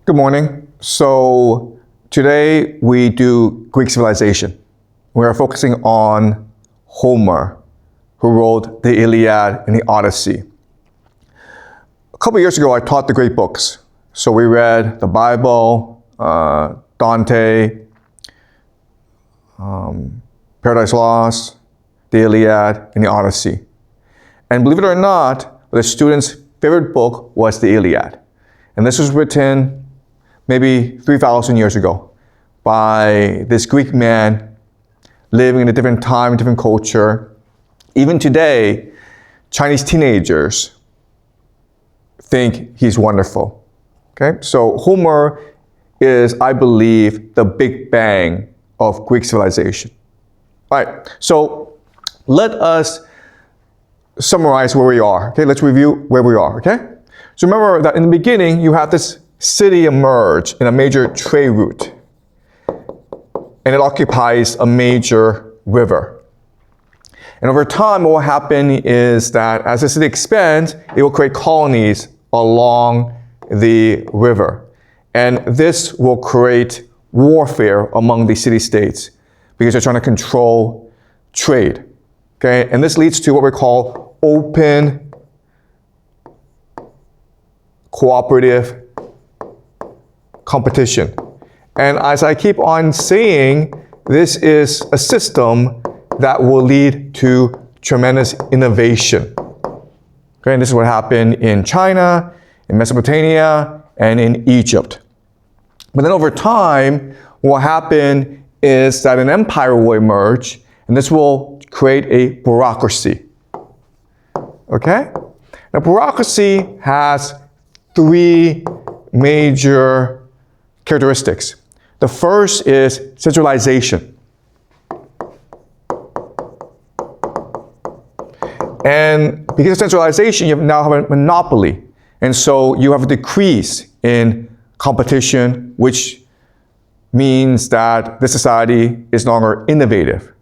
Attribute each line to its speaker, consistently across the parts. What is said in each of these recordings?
Speaker 1: Good morning. So today we do Greek civilization. We are focusing on Homer, who wrote the Iliad and the Odyssey. A couple years ago, I taught the great books. So we read the Bible, Dante, Paradise Lost, the Iliad, and the Odyssey. And believe it or not, the students' favorite book was the Iliad. And this was written maybe 3,000 years ago by this Greek man living in a different time, different culture. Even today, Chinese teenagers think he's wonderful. Okay, so Homer is, I believe, the Big Bang of Greek civilization. All right, so let us summarize where we are. Okay, let's review where we are. Okay, so remember that in the beginning you have this city emerge in a major trade route, and it occupies a major river. And over time, what will happen is that as the city expands, it will create colonies along the river. And this will create warfare among the city-states because they're trying to control trade. Okay? And this leads to what we call open cooperative competition. And as I keep on saying, this is a system that will lead to tremendous innovation. Okay, and this is what happened in China, in Mesopotamia, and in Egypt. But then over time, what will happen is that an empire will emerge, and this will create a bureaucracy. Okay? Now, bureaucracy has three major characteristics. The first is centralization. And because of centralization, you now have a monopoly. And so you have a decrease in competition, which means that the society is no longer innovative.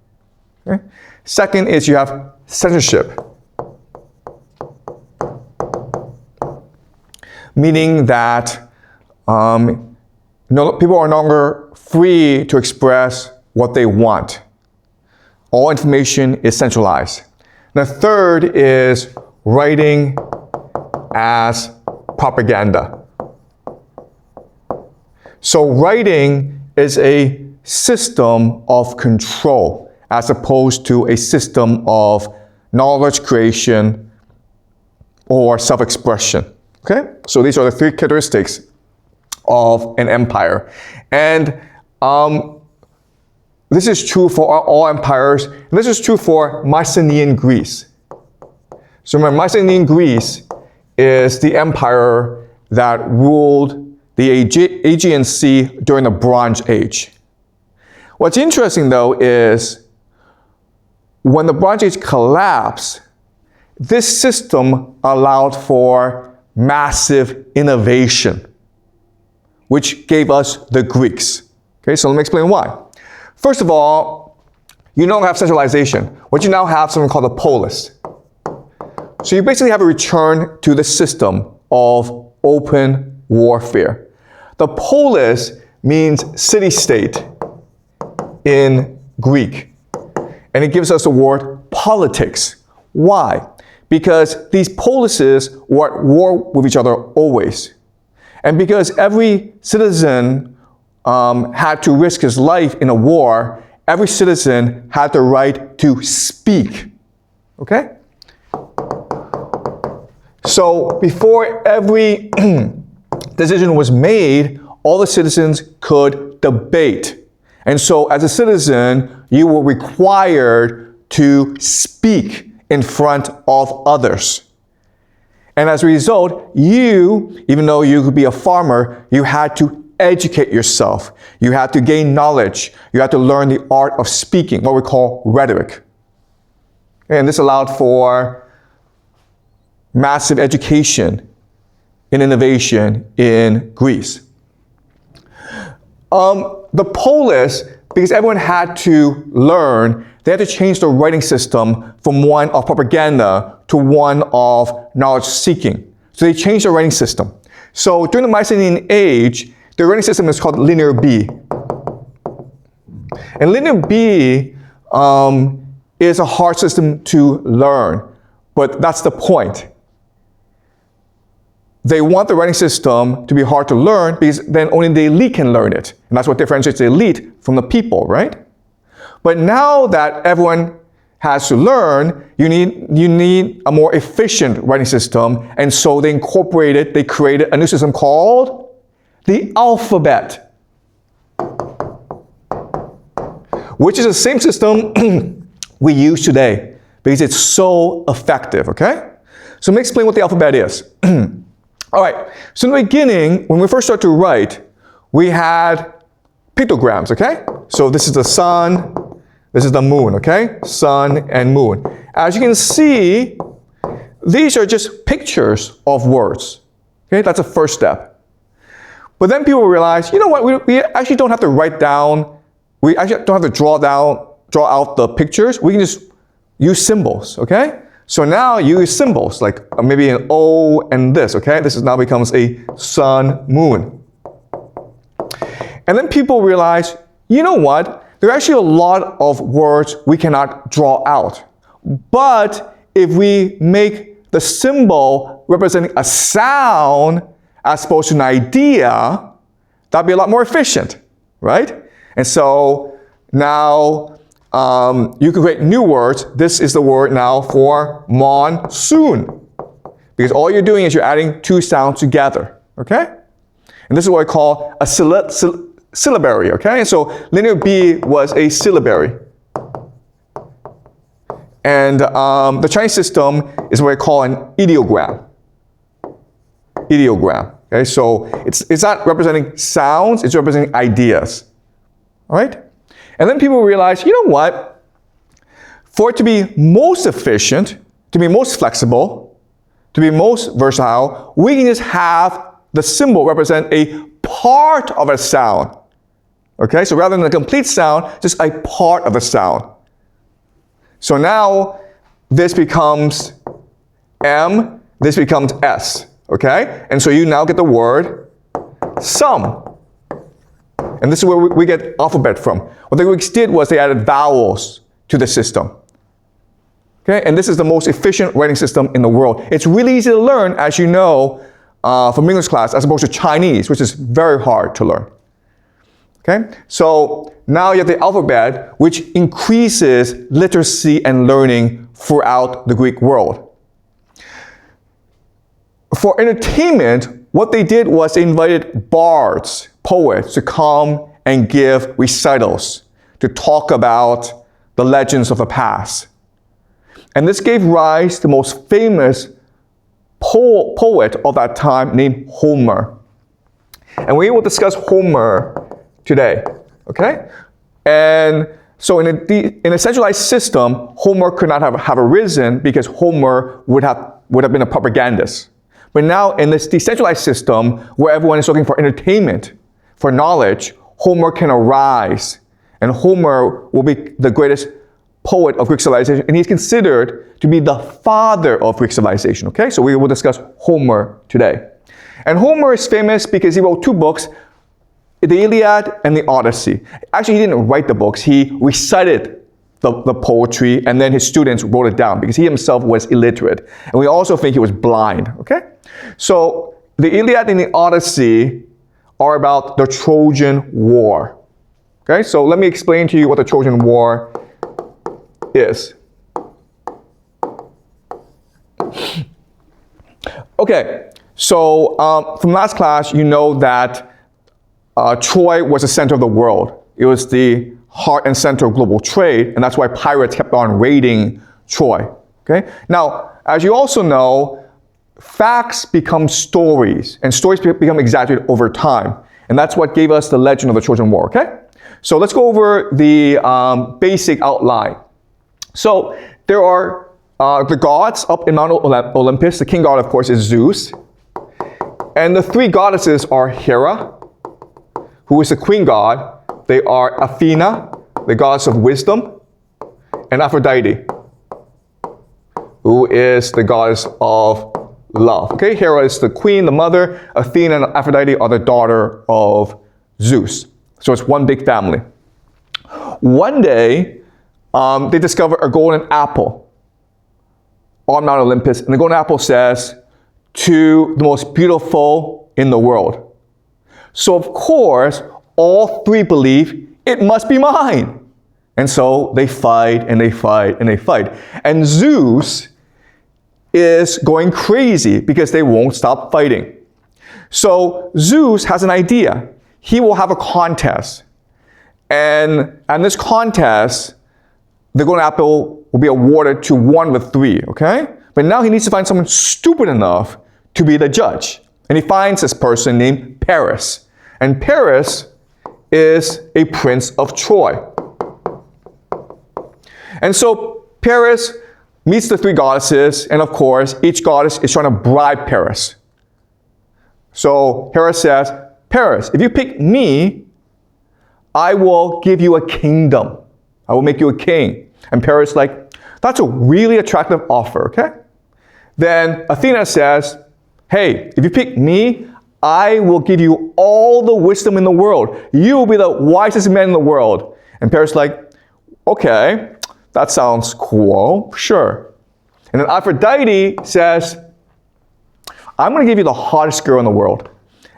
Speaker 1: Okay? Second is you have censorship, meaning that people are no longer free to express what they want. All information is centralized. The third is writing as propaganda. So writing is a system of control as opposed to a system of knowledge creation or self-expression. Okay? So these are the three characteristics of an empire. And this is true for all empires. And this is true for Mycenaean Greece. So remember, Mycenaean Greece is the empire that ruled the Aegean Sea during the Bronze Age. What's interesting, though, is when the Bronze Age collapsed, this system allowed for massive innovation, which gave us the Greeks. Okay, so let me explain why. First of all, you don't have centralization. What you now have is something called a polis. So you basically have a return to the system of open warfare. The polis means city-state in Greek. And it gives us the word politics. Why? Because these polises were at war with each other always. And because every citizen had to risk his life in a war, every citizen had the right to speak. Okay? So before every decision was made, all the citizens could debate. And so as a citizen, you were required to speak in front of others. And as a result, you, even though you could be a farmer, you had to educate yourself. You had to gain knowledge. You had to learn the art of speaking, what we call rhetoric. And this allowed for massive education and innovation in Greece. The polis, because everyone had to learn, they had to change the writing system from one of propaganda to one of knowledge seeking. So they changed the writing system. So during the Mycenaean age, the writing system is called Linear B. And Linear B is a hard system to learn, but that's the point. They want the writing system to be hard to learn because then only the elite can learn it. And that's what differentiates the elite from the people, right? But now that everyone has to learn, you need a more efficient writing system. And so they created a new system called the alphabet, which is the same system we use today because it's so effective, okay? So let me explain what the alphabet is. All right, so in the beginning, when we first started to write, we had pictograms, okay? So this is the sun, this is the moon, okay? Sun and moon. As you can see, these are just pictures of words, okay? That's the first step. But then people realize, you know what, we actually don't have to write down, we actually don't have to draw out the pictures, we can just use symbols, okay? So now you use symbols, like maybe an O and this, okay? This now becomes a sun, moon. And then people realize, you know what? There are actually a lot of words we cannot draw out. But if we make the symbol representing a sound as opposed to an idea, that'd be a lot more efficient, right? And so now you can create new words. This is the word now for monsoon. Because all you're doing is you're adding two sounds together, okay? And this is what I call a syllabary, okay? And so Linear B was a syllabary. And the Chinese system is what I call an ideogram. Ideogram, okay? So it's not representing sounds, it's representing ideas, all right? And then people realize, you know what? For it to be most efficient, to be most flexible, to be most versatile, we can just have the symbol represent a part of a sound. Okay, so rather than a complete sound, just a part of a sound. So now this becomes M, this becomes S. Okay, and so you now get the word sum. And this is where we get alphabet from. What the Greeks did was they added vowels to the system. Okay, and this is the most efficient writing system in the world. It's really easy to learn, as you know, from English class, as opposed to Chinese, which is very hard to learn. Okay, so now you have the alphabet, which increases literacy and learning throughout the Greek world. For entertainment, what they did was they invited bards, poets, to come and give recitals, to talk about the legends of the past. And this gave rise to the most famous poet of that time named Homer. And we will discuss Homer today, okay? And so in a centralized system, Homer could not have arisen because Homer would have been a propagandist. But now in this decentralized system, where everyone is looking for entertainment, for knowledge, Homer can arise. And Homer will be the greatest poet of Greek civilization, and he's considered to be the father of Greek civilization, okay? So we will discuss Homer today. And Homer is famous because he wrote two books, the Iliad and the Odyssey. Actually, he didn't write the books, he recited the poetry, and then his students wrote it down because he himself was illiterate. And we also think he was blind, okay? So the Iliad and the Odyssey are about the Trojan War. Okay, so let me explain to you what the Trojan War is. Okay, so from last class, you know that Troy was the center of the world. It was the heart and center of global trade, and that's why pirates kept on raiding Troy. Okay, now, as you also know, facts become stories, and stories become exaggerated over time. And that's what gave us the legend of the Trojan War, okay? So let's go over the basic outline. So there are the gods up in Mount Olympus. The king god, of course, is Zeus. And the three goddesses are Hera, who is the queen god. They are Athena, the goddess of wisdom, and Aphrodite, who is the goddess of love. Okay, Hera is the queen, the mother. Athena and Aphrodite are the daughter of Zeus. So it's one big family. One day, they discover a golden apple on Mount Olympus, and the golden apple says, to the most beautiful in the world. So of course, all three believe it must be mine. And so they fight and they fight and they fight. And Zeus is going crazy because they won't stop fighting. So Zeus has an idea. He will have a contest. And this contest, the golden apple will be awarded to one of the three, okay? But now he needs to find someone stupid enough to be the judge. And he finds this person named Paris. And Paris is a prince of Troy. And so Paris meets the three goddesses, and of course, each goddess is trying to bribe Paris. So Hera says, Paris, if you pick me, I will give you a kingdom. I will make you a king. And Paris is like, that's a really attractive offer, okay? Then Athena says, hey, if you pick me, I will give you all the wisdom in the world. You will be the wisest man in the world. And Paris is like, okay, that sounds cool, sure. And then Aphrodite says, I'm going to give you the hottest girl in the world.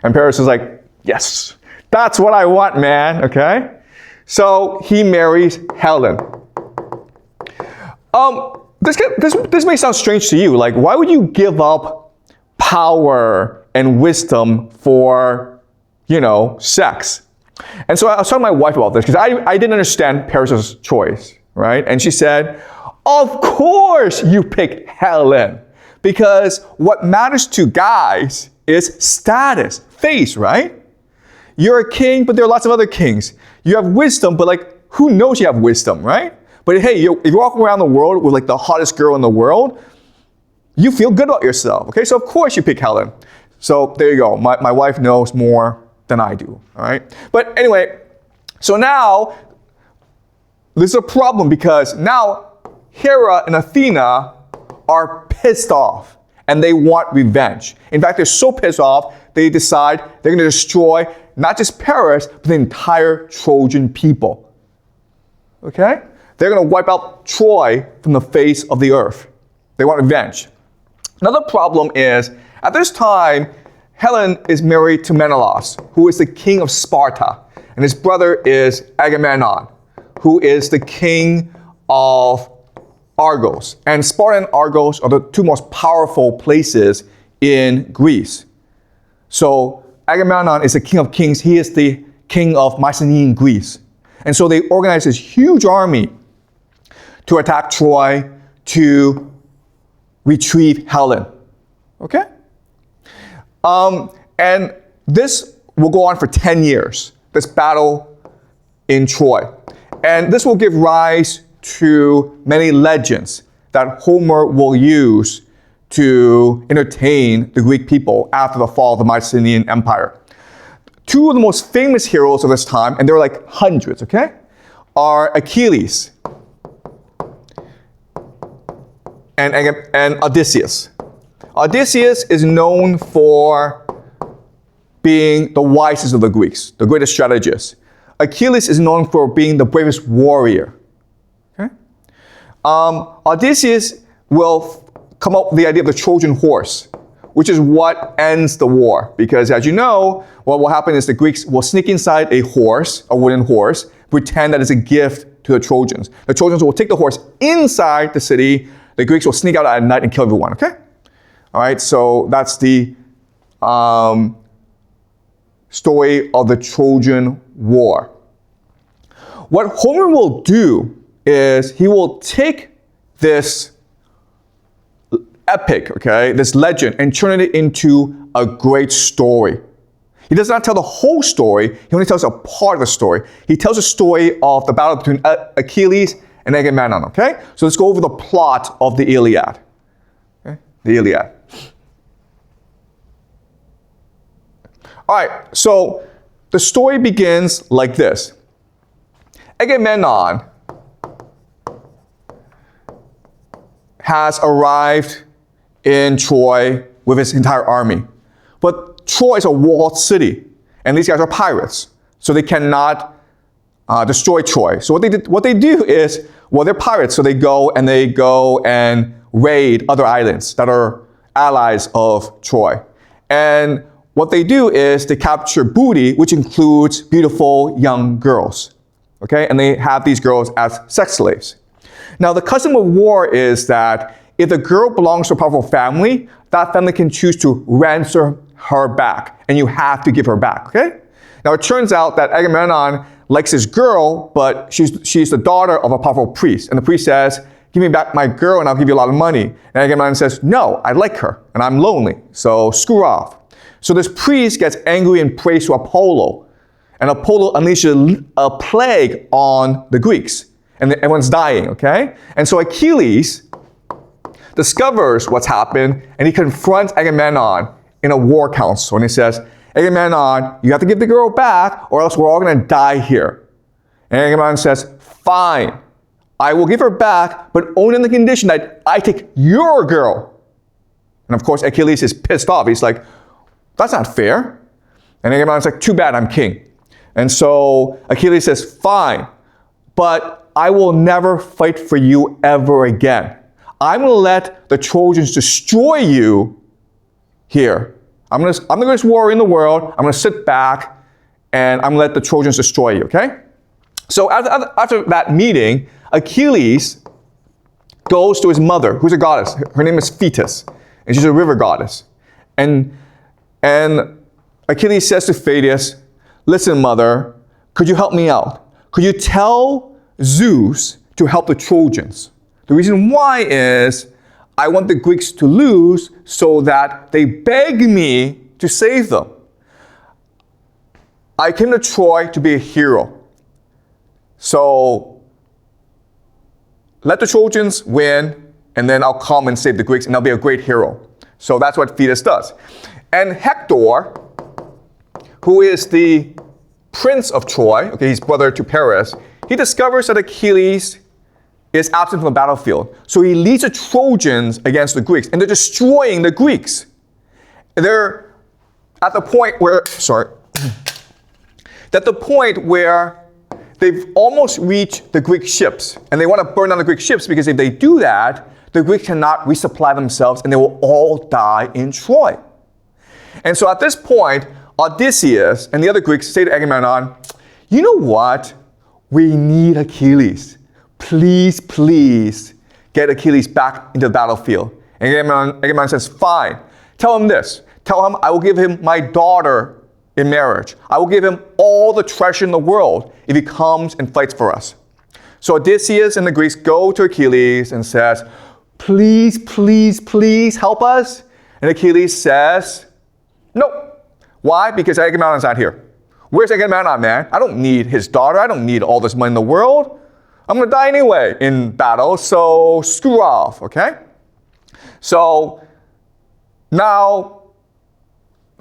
Speaker 1: And Paris is like, yes, that's what I want, man, okay? So he marries Helen. This may sound strange to you. Like, why would you give up power and wisdom for, sex? And so I was talking to my wife about this because I didn't understand Paris's choice, right? And she said, of course you pick Helen, because what matters to guys is status, face, right? You're a king, but there are lots of other kings. You have wisdom, but who knows you have wisdom, right? But hey, if you're walking around the world with the hottest girl in the world, you feel good about yourself, okay? So of course you pick Helen. So there you go. My wife knows more than I do, all right? But anyway, so now this is a problem because now Hera and Athena are pissed off and they want revenge. In fact, they're so pissed off, they decide they're going to destroy not just Paris, but the entire Trojan people. Okay? They're going to wipe out Troy from the face of the earth. They want revenge. Another problem is, at this time, Helen is married to Menelaus, who is the king of Sparta, and his brother is Agamemnon, who is the king of Argos. And Sparta and Argos are the two most powerful places in Greece. So Agamemnon is the king of kings. He is the king of Mycenaean Greece. And so they organize this huge army to attack Troy, to retrieve Helen. Okay? And this will go on for 10 years, this battle in Troy. And this will give rise to many legends that Homer will use to entertain the Greek people after the fall of the Mycenaean Empire. Two of the most famous heroes of this time, and there are hundreds, okay, are Achilles and Odysseus. Odysseus is known for being the wisest of the Greeks, the greatest strategist. Achilles is known for being the bravest warrior. Okay? Odysseus will come up with the idea of the Trojan horse, which is what ends the war. Because as you know, what will happen is the Greeks will sneak inside a horse, a wooden horse, pretend that it's a gift to the Trojans. The Trojans will take the horse inside the city. The Greeks will sneak out at night and kill everyone, okay? All right, so that's the story of the Trojan War. What Homer will do is he will take this epic, okay, this legend, and turn it into a great story. He does not tell the whole story. He only tells a part of the story. He tells the story of the battle between Achilles and Agamemnon, okay? So let's go over the plot of the Iliad. Okay? The Iliad. All right, so the story begins like this. Agamemnon has arrived in Troy with his entire army. But Troy is a walled city, and these guys are pirates, so they cannot destroy Troy. So what they do is, well, they're pirates, so they go and raid other islands that are allies of Troy. And what they do is they capture booty, which includes beautiful young girls. Okay, and they have these girls as sex slaves. Now, the custom of war is that if the girl belongs to a powerful family, that family can choose to ransom her back, and you have to give her back, okay? Now, it turns out that Agamemnon likes his girl, but she's the daughter of a powerful priest. And the priest says, give me back my girl and I'll give you a lot of money. And Agamemnon says, no, I like her, and I'm lonely, so screw off. So this priest gets angry and prays to Apollo. And Apollo unleashes a plague on the Greeks. And everyone's dying, okay? And so Achilles discovers what's happened, and he confronts Agamemnon in a war council. And he says, Agamemnon, you have to give the girl back, or else we're all going to die here. And Agamemnon says, fine, I will give her back, but only on the condition that I take your girl. And of course, Achilles is pissed off. He's like, that's not fair. And Agamemnon's like, too bad, I'm king. And so Achilles says, fine, but I will never fight for you ever again. I'm going to let the Trojans destroy you here. I'm the greatest warrior in the world. I'm going to sit back and I'm going to let the Trojans destroy you, okay? So after that meeting, Achilles goes to his mother, who's a goddess. Her name is Thetis, and she's a river goddess. And Achilles says to Thetis, listen, mother, could you help me out? Could you tell Zeus to help the Trojans? The reason why is I want the Greeks to lose so that they beg me to save them. I came to Troy to be a hero. So let the Trojans win, and then I'll come and save the Greeks, and I'll be a great hero. So that's what Thetis does. And Hector, who is the prince of Troy, okay, he's brother to Paris, he discovers that Achilles is absent from the battlefield. So he leads the Trojans against the Greeks, and they're destroying the Greeks. They're at the point where they've almost reached the Greek ships, and they want to burn down the Greek ships because if they do that, the Greeks cannot resupply themselves, and they will all die in Troy. And so at this point, Odysseus and the other Greeks say to Agamemnon, you know what? We need Achilles. Please, please get Achilles back into the battlefield. And Agamemnon says, fine. Tell him this. Tell him I will give him my daughter in marriage. I will give him all the treasure in the world if he comes and fights for us. So Odysseus and the Greeks go to Achilles and says, please, please, please help us. And Achilles says, no. Why? Because Agamemnon's not here. Where's Agamemnon, man? I don't need his daughter. I don't need all this money in the world. I'm going to die anyway in battle, so screw off, okay? So now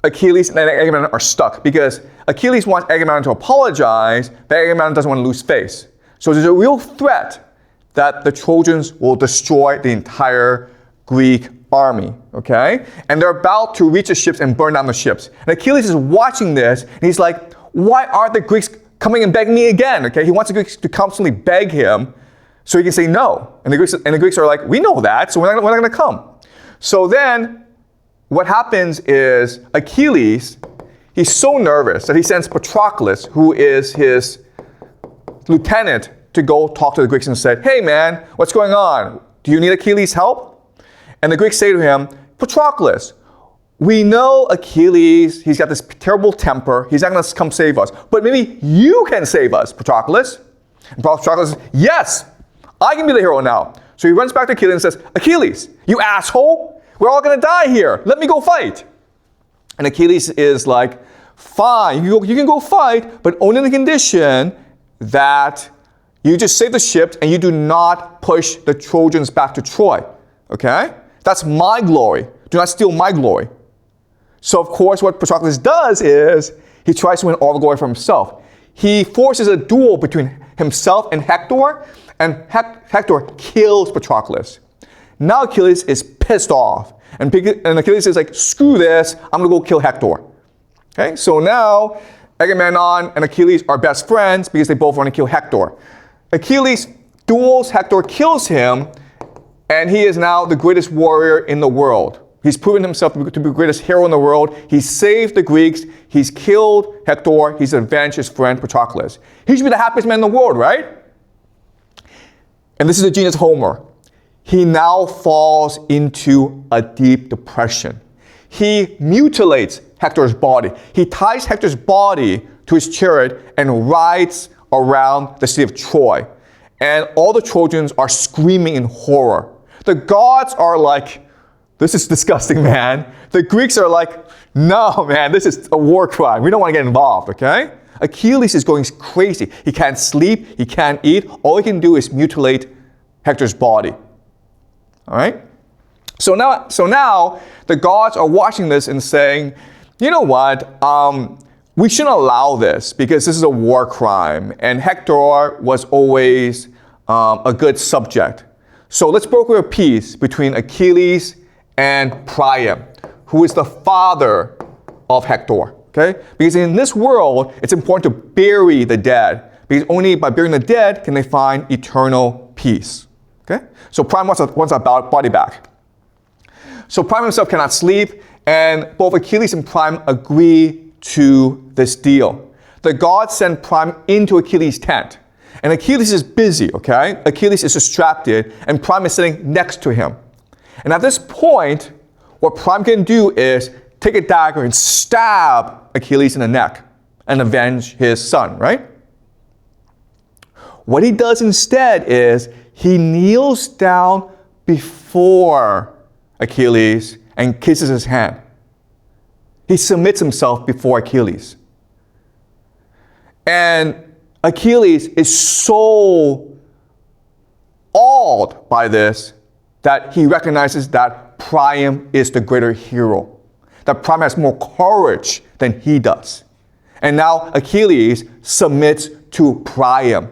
Speaker 1: Achilles and Agamemnon are stuck because Achilles wants Agamemnon to apologize, but Agamemnon doesn't want to lose face. So there's a real threat that the Trojans will destroy the entire Greek army, okay? And they're about to reach the ships and burn down the ships. And Achilles is watching this, and he's like, why aren't the Greeks coming and begging me again, okay? He wants the Greeks to constantly beg him so he can say no. And the Greeks are like, we know that, so we're not going to come. So then what happens is Achilles, he's so nervous that he sends Patroclus, who is his lieutenant, to go talk to the Greeks and say, hey man, what's going on? Do you need Achilles' help? And the Greeks say to him, Patroclus, we know Achilles, he's got this terrible temper, he's not going to come save us. But maybe you can save us, Patroclus. And Patroclus says, yes, I can be the hero now. So he runs back to Achilles and says, Achilles, you asshole, we're all going to die here. Let me go fight. And Achilles is like, fine, you can go fight, but only on the condition that you just save the ships and you do not push the Trojans back to Troy. Okay? That's my glory. Do not steal my glory. So of course what Patroclus does is he tries to win all the glory for himself. He forces a duel between himself and Hector, and Hector kills Patroclus. Now Achilles is pissed off, And Achilles is like, screw this, I'm going to go kill Hector. Okay, so now Agamemnon and Achilles are best friends because they both want to kill Hector. Achilles duels Hector, kills him, and he is now the greatest warrior in the world. He's proven himself to be the greatest hero in the world. He's saved the Greeks. He's killed Hector. He's avenged his friend Patroclus. He should be the happiest man in the world, right? And this is the genius Homer. He now falls into a deep depression. He mutilates Hector's body. He ties Hector's body to his chariot and rides around the city of Troy. And all the Trojans are screaming in horror. The gods are like, this is disgusting, man. The Greeks are like, no, man, this is a war crime. We don't want to get involved, okay? Achilles is going crazy. He can't sleep. He can't eat. All he can do is mutilate Hector's body. All right? So now the gods are watching this and saying, you know what? We shouldn't allow this because this is a war crime. And Hector was always a good subject. So let's broker a peace between Achilles and Priam, who is the father of Hector. Okay? Because in this world, it's important to bury the dead. Because only by burying the dead can they find eternal peace. Okay? So Priam wants a body back. So Priam himself cannot sleep, and both Achilles and Priam agree to this deal. The gods send Priam into Achilles' tent. And Achilles is busy, okay? Achilles is distracted, and Priam is sitting next to him. And at this point, what Priam can do is take a dagger and stab Achilles in the neck and avenge his son, right? What he does instead is he kneels down before Achilles and kisses his hand. He submits himself before Achilles. And Achilles is so awed by this that he recognizes that Priam is the greater hero. That Priam has more courage than he does. And now Achilles submits to Priam.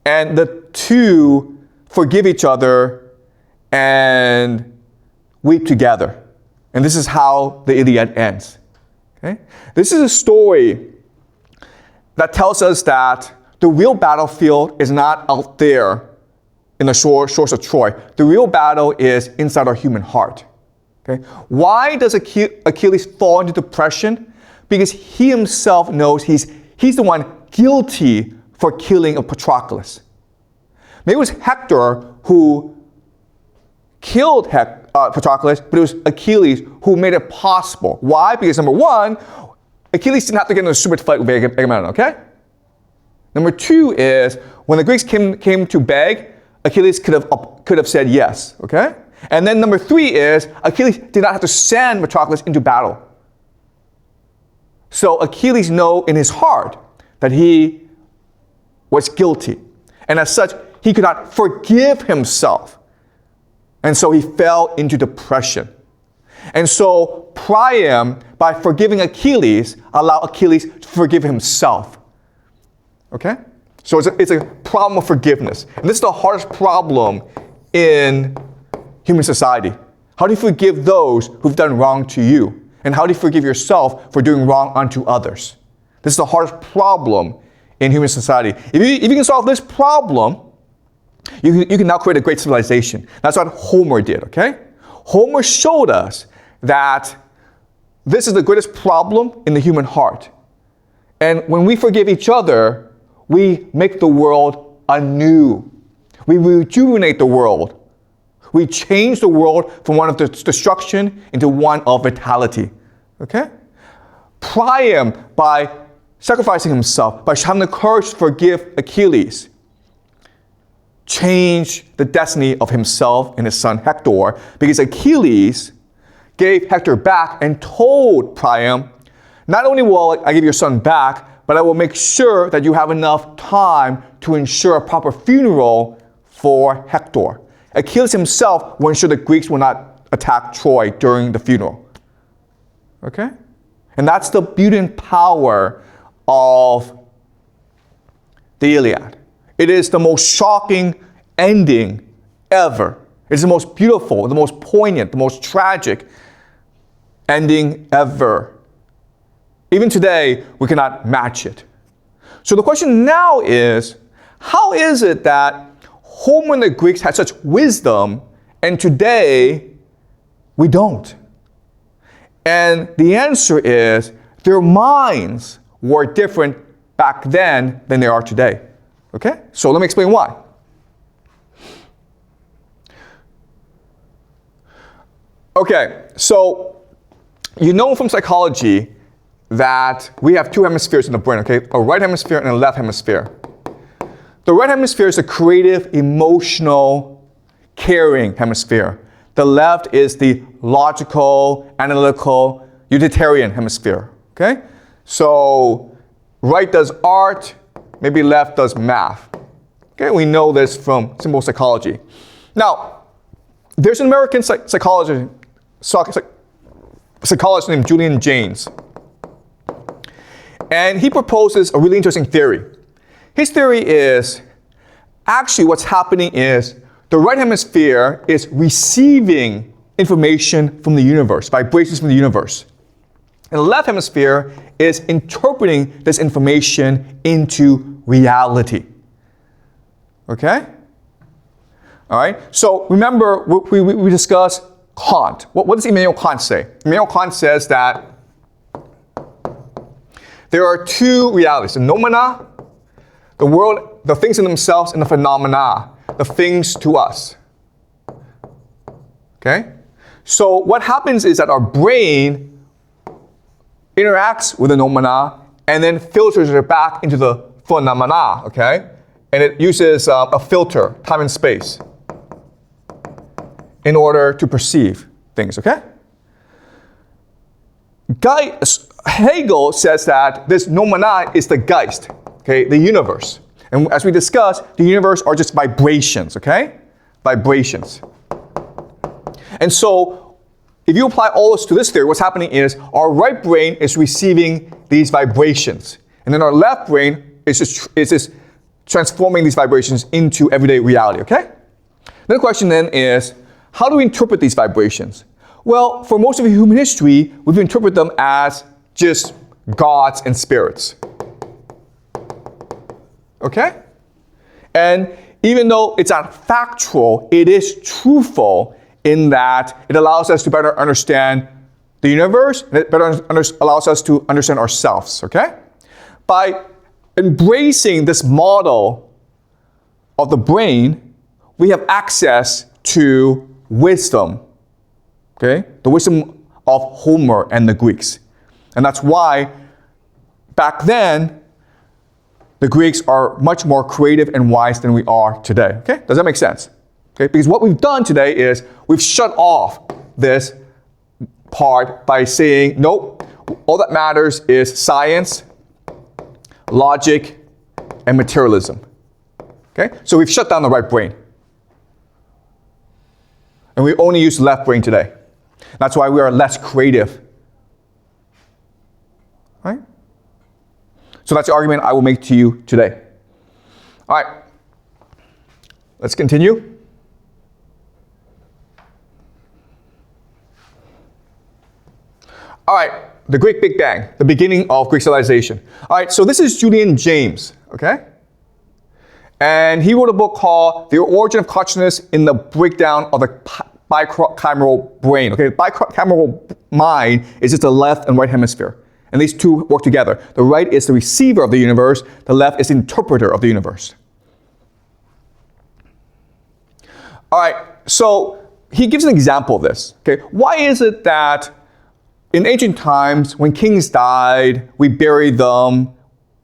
Speaker 1: And the two forgive each other and weep together. And this is how the Iliad ends. Okay? This is a story that tells us that the real battlefield is not out there in the shores of Troy. The real battle is inside our human heart. Okay? Why does Achilles fall into depression? Because he himself knows he's the one guilty for killing of Patroclus. Maybe it was Hector who killed Patroclus, but it was Achilles who made it possible. Why? Because number one, Achilles didn't have to get in a stupid fight with Agamemnon, okay? Number two is, when the Greeks came to beg, Achilles could have said yes, okay? And then number three is, Achilles did not have to send Patroclus into battle. So Achilles knows in his heart that he was guilty. And as such, he could not forgive himself. And so he fell into depression. And so Priam, by forgiving Achilles, allowed Achilles to forgive himself. Okay? So it's a problem of forgiveness. And this is the hardest problem in human society. How do you forgive those who've done wrong to you? And how do you forgive yourself for doing wrong unto others? This is the hardest problem in human society. If you can solve this problem, you can now create a great civilization. That's what Homer did, okay? Homer showed us that this is the greatest problem in the human heart. And when we forgive each other, we make the world anew. We rejuvenate the world. We change the world from one of destruction into one of vitality. Okay? Priam, by sacrificing himself, by having the courage to forgive Achilles, changed the destiny of himself and his son Hector, because Achilles gave Hector back and told Priam, not only will I give your son back, but I will make sure that you have enough time to ensure a proper funeral for Hector. Achilles himself will ensure the Greeks will not attack Troy during the funeral. Okay? And that's the beauty and power of the Iliad. It is the most shocking ending ever. It's the most beautiful, the most poignant, the most tragic ending ever. Even today, we cannot match it. So the question now is, how is it that Homer and the Greeks had such wisdom and today we don't? And the answer is, their minds were different back then than they are today. Okay? So let me explain why. Okay, so you know from psychology that we have two hemispheres in the brain, okay? A right hemisphere and a left hemisphere. The right hemisphere is the creative, emotional, caring hemisphere. The left is the logical, analytical, utilitarian hemisphere, okay? So right does art, maybe left does math. Okay, we know this from simple psychology. Now, there's an American psychologist named Julian Jaynes. And he proposes a really interesting theory. His theory is, actually what's happening is the right hemisphere is receiving information from the universe, vibrations from the universe. And the left hemisphere is interpreting this information into reality. Okay? All right? So remember, we discussed Kant. What does Immanuel Kant say? Immanuel Kant says that there are two realities, the noumena, the world, the things in themselves, and the phenomena, the things to us. Okay? So what happens is that our brain interacts with the noumena and then filters it back into the phenomena, okay? And it uses a filter, time and space, in order to perceive things, okay? Hegel says that this noumena is the Geist, okay, the universe. And as we discussed, the universe are just vibrations, okay? Vibrations. And so, if you apply all this to this theory, what's happening is our right brain is receiving these vibrations. And then our left brain is just transforming these vibrations into everyday reality, okay? Then the question then is, how do we interpret these vibrations? Well, for most of human history, we've interpreted them as just gods and spirits. Okay? And even though it's not factual, it is truthful in that it allows us to better understand the universe, and it better allows us to understand ourselves, okay? By embracing this model of the brain, we have access to wisdom, okay? The wisdom of Homer and the Greeks. And that's why back then, the Greeks are much more creative and wise than we are today, okay? Does that make sense? Okay? Because what we've done today is we've shut off this part by saying, nope, all that matters is science, logic, and materialism. Okay? So we've shut down the right brain. And we only use the left brain today. That's why we are less creative. Right? So that's the argument I will make to you today. All right. Let's continue. All right. The Great Big Bang, the beginning of Greek civilization. All right. So this is Julian Jaynes. Okay? And he wrote a book called The Origin of Consciousness in the Breakdown of the Bicameral Brain. Okay, the bicameral mind is just the left and right hemisphere. And these two work together. The right is the receiver of the universe. The left is the interpreter of the universe. All right, so he gives an example of this. Okay, why is it that in ancient times, when kings died, we buried them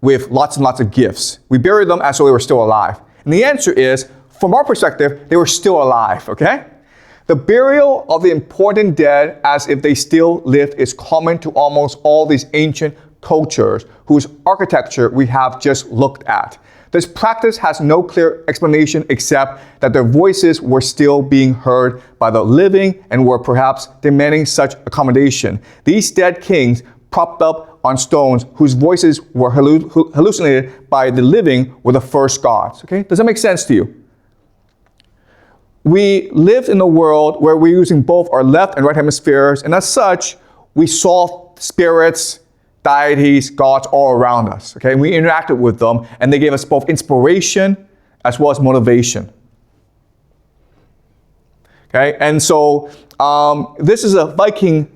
Speaker 1: with lots and lots of gifts? We buried them as though they were still alive. And the answer is, from our perspective, they were still alive, okay? The burial of the important dead as if they still lived is common to almost all these ancient cultures whose architecture we have just looked at. This practice has no clear explanation except that their voices were still being heard by the living and were perhaps demanding such accommodation. These dead kings propped up on stones whose voices were hallucinated by the living were the first gods. Okay? Does that make sense to you? we lived in a world where we're using both our left and right hemispheres, and as such, we saw spirits, deities, gods all around us, okay? And we interacted with them, and they gave us both inspiration as well as motivation. Okay, and so this is a Viking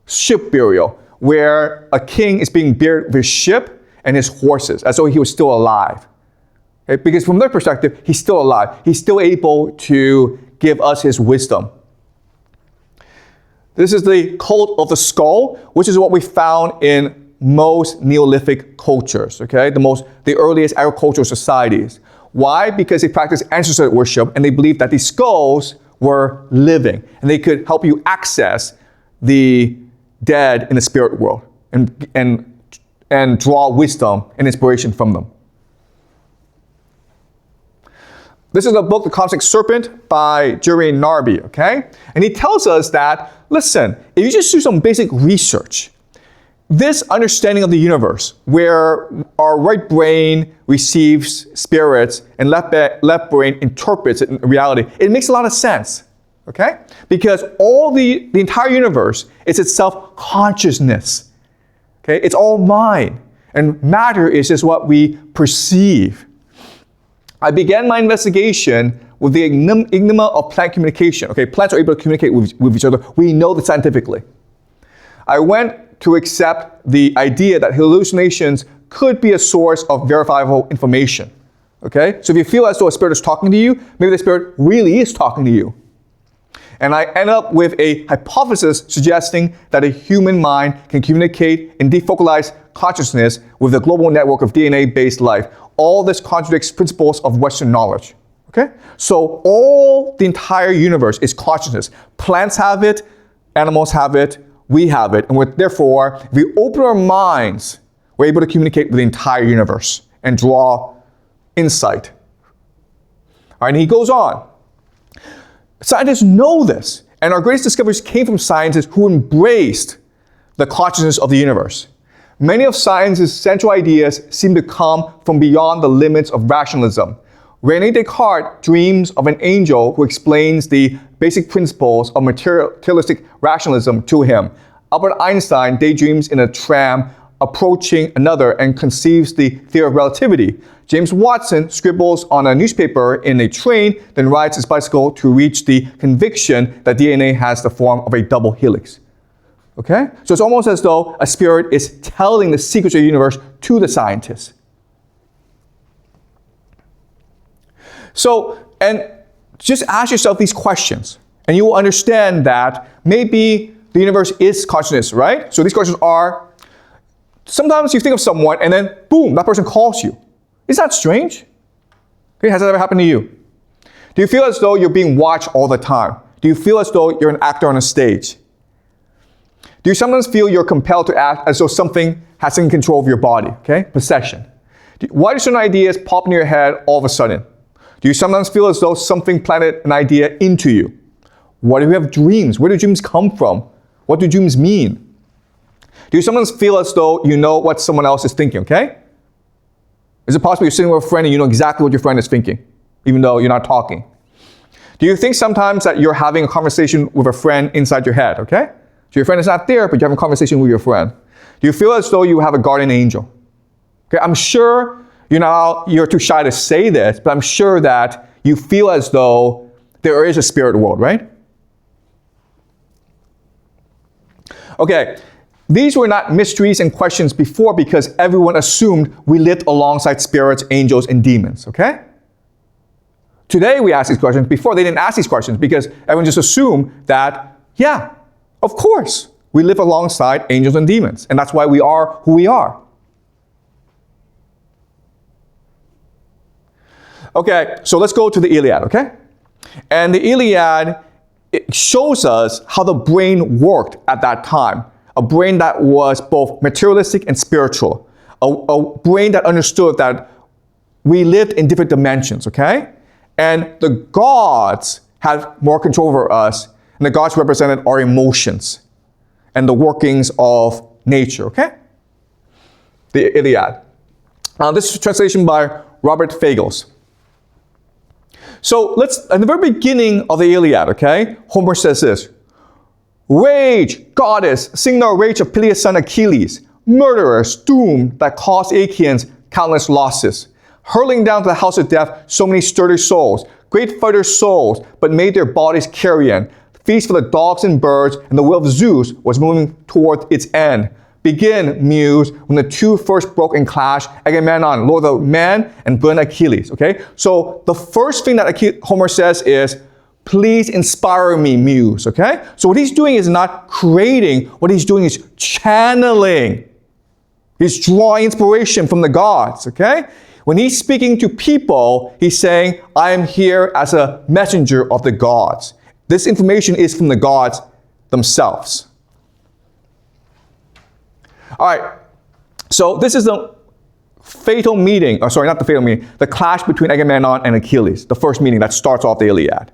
Speaker 1: ship burial where a king is being buried with his ship and his horses, as though he was still alive. Okay? Because from their perspective, he's still alive. He's still able to give us his wisdom. This is the cult of the skull, which is what we found in most Neolithic cultures, okay? The earliest agricultural societies. Why? Because they practiced ancestor worship, and they believed that these skulls were living, and they could help you access the dead in the spirit world and draw wisdom and inspiration from them. This is a book, The Cosmic Serpent, by Julian Narby, okay? And he tells us that, listen, if you just do some basic research, this understanding of the universe, where our right brain receives spirits and left brain interprets it in reality, it makes a lot of sense, okay? Because the entire universe is itself consciousness, okay? It's all mind, and matter is just what we perceive. I began my investigation with the enigma of plant communication. Okay, plants are able to communicate with each other. We know that scientifically. I went to accept the idea that hallucinations could be a source of verifiable information. Okay, so if you feel as though a spirit is talking to you, maybe the spirit really is talking to you. And I end up with a hypothesis suggesting that a human mind can communicate and defocalize consciousness with a global network of DNA-based life. All this contradicts principles of Western knowledge. Okay? So the entire universe is consciousness. Plants have it, animals have it, we have it, and therefore, if we open our minds, we're able to communicate with the entire universe and draw insight. All right, and he goes on. Scientists know this, and our greatest discoveries came from scientists who embraced the consciousness of the universe. Many of science's central ideas seem to come from beyond the limits of rationalism. René Descartes dreams of an angel who explains the basic principles of materialistic rationalism to him. Albert Einstein daydreams in a tram approaching another and conceives the theory of relativity. James Watson scribbles on a newspaper in a train, then rides his bicycle to reach the conviction that DNA has the form of a double helix. Okay? So it's almost as though a spirit is telling the secrets of the universe to the scientists. So, and just ask yourself these questions, and you will understand that maybe the universe is consciousness, right? So these questions are, sometimes you think of someone, and then boom, that person calls you. Is that strange? Okay, has that ever happened to you? Do you feel as though you're being watched all the time? Do you feel as though you're an actor on a stage? Do you sometimes feel you're compelled to act as though something has taken control of your body? Okay, possession. Why do certain ideas pop in your head all of a sudden? Do you sometimes feel as though something planted an idea into you? What do you have dreams? Where do dreams come from? What do dreams mean? Do you sometimes feel as though you know what someone else is thinking, okay? Is it possible you're sitting with a friend and you know exactly what your friend is thinking, even though you're not talking? Do you think sometimes that you're having a conversation with a friend inside your head, okay? So your friend is not there, but you're having a conversation with your friend. Do you feel as though you have a guardian angel? Okay, I'm sure you're too shy to say this, but I'm sure that you feel as though there is a spirit world, right? Okay, these were not mysteries and questions before because everyone assumed we lived alongside spirits, angels, and demons, okay? Today we ask these questions. Before they didn't ask these questions because everyone just assumed that, yeah, of course, we live alongside angels and demons, and that's why we are who we are. Okay, so let's go to the Iliad, okay? And the Iliad, it shows us how the brain worked at that time. A brain that was both materialistic and spiritual. A brain that understood that we lived in different dimensions, okay? And the gods had more control over us, and the gods represented our emotions and the workings of nature, okay? The Iliad. This is a translation by Robert Fagles. So let's, at the very beginning of the Iliad, okay, Homer says this: "Rage, goddess, sing the rage of Peleus' son Achilles, murderers, doom that caused Achaeans countless losses, hurling down to the house of death so many sturdy souls, great fighter souls, but made their bodies carrion. Feast for the dogs and birds, and the will of Zeus was moving toward its end. Begin, muse, when the two first broke in clash, Agamemnon, lord of men, and brilliant Achilles." Okay? So the first thing that Homer says is, please inspire me, muse. Okay? So what he's doing is not creating, what he's doing is channeling. He's drawing inspiration from the gods. Okay? When he's speaking to people, he's saying, I am here as a messenger of the gods. This information is from the gods themselves. All right, so this is the fatal meeting, or sorry, not the fatal meeting, the clash between Agamemnon and Achilles, the first meeting that starts off the Iliad.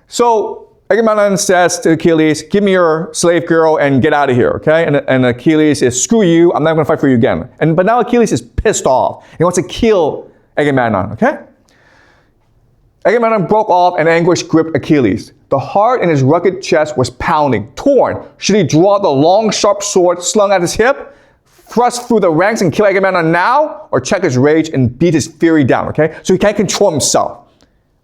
Speaker 1: So Agamemnon says to Achilles, give me your slave girl and get out of here, okay? And Achilles says, screw you, I'm not going to fight for you again. But now Achilles is pissed off. He wants to kill Agamemnon, okay? Agamemnon broke off and anguish gripped Achilles. The heart in his rugged chest was pounding, torn. Should he draw the long, sharp sword slung at his hip, thrust through the ranks and kill Agamemnon now, or check his rage and beat his fury down, okay? So he can't control himself,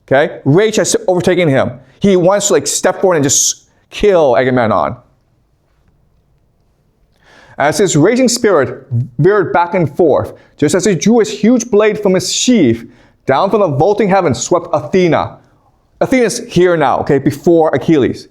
Speaker 1: okay? Rage has overtaken him. He wants to step forward and just kill Agamemnon. As his raging spirit veered back and forth, just as he drew his huge blade from his sheath, down from the vaulting heavens swept Athena. Athena's here now, okay, before Achilles.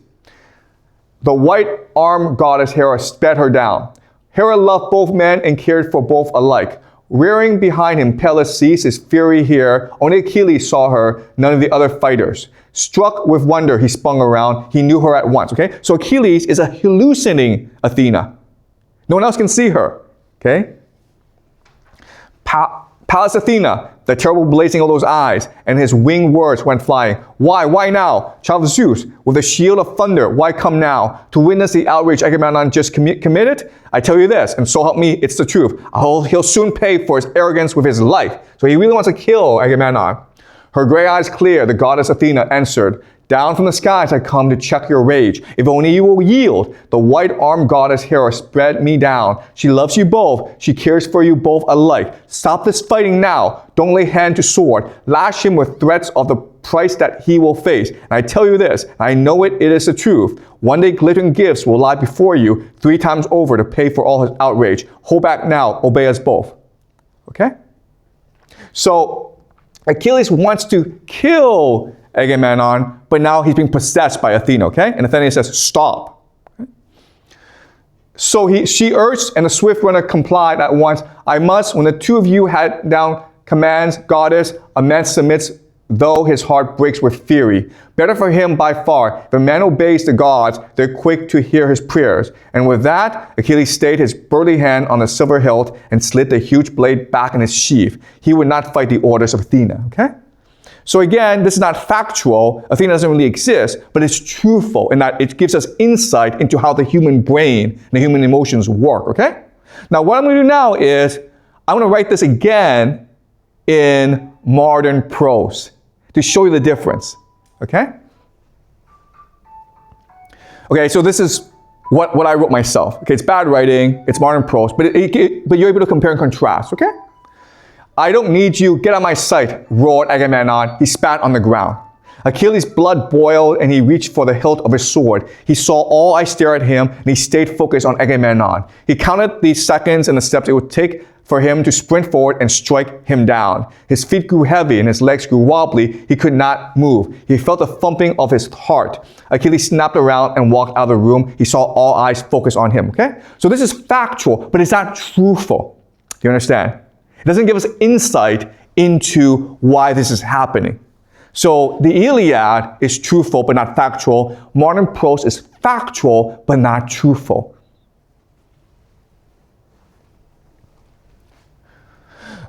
Speaker 1: The white-armed goddess Hera sped her down. Hera loved both men and cared for both alike. Rearing behind him, Peleus ceased his fury here. Only Achilles saw her, none of the other fighters. Struck with wonder, he spun around. He knew her at once, okay? So Achilles is a hallucinating Athena. No one else can see her, okay? Pallas Athena, the terrible blazing of those eyes, and his winged words went flying. Why now? Child of Zeus, with a shield of thunder, why come now? To witness the outrage Agamemnon just committed? I tell you this, and so help me, it's the truth. He'll soon pay for his arrogance with his life. So he really wants to kill Agamemnon. Her gray eyes clear, the goddess Athena answered, down from the skies I come to check your rage. If only you will yield. The white-armed goddess Hera spread me down. She loves you both. She cares for you both alike. Stop this fighting now. Don't lay hand to sword. Lash him with threats of the price that he will face. And I tell you this, I know it is the truth. One day glittering gifts will lie before you 3 times over to pay for all his outrage. Hold back now. Obey us both. Okay? So Achilles wants to kill Agamemnon, but now he's being possessed by Athena, okay? And Athena says, stop. Okay? So she urged, and the swift runner complied at once. I must, when the two of you had down commands, goddess, a man submits, though his heart breaks with fury. Better for him by far. If a man obeys the gods, they're quick to hear his prayers. And with that, Achilles stayed his burly hand on the silver hilt and slid the huge blade back in his sheath. He would not fight the orders of Athena, okay? So again, this is not factual. Athena doesn't really exist, but it's truthful in that it gives us insight into how the human brain and the human emotions work, okay? Now, what I'm going to do now is I'm going to write this again in modern prose to show you the difference, okay? Okay, so this is what I wrote myself. Okay, it's bad writing, it's modern prose, but you're able to compare and contrast, okay? I don't need you, get out of my sight, roared Agamemnon. He spat on the ground. Achilles' blood boiled and he reached for the hilt of his sword. He saw all eyes stare at him and he stayed focused on Agamemnon. He counted the seconds and the steps it would take for him to sprint forward and strike him down. His feet grew heavy and his legs grew wobbly. He could not move. He felt the thumping of his heart. Achilles snapped around and walked out of the room. He saw all eyes focus on him, okay? So this is factual, but it's not truthful. Do you understand? It doesn't give us insight into why this is happening. So the Iliad is truthful but not factual. Modern prose is factual but not truthful.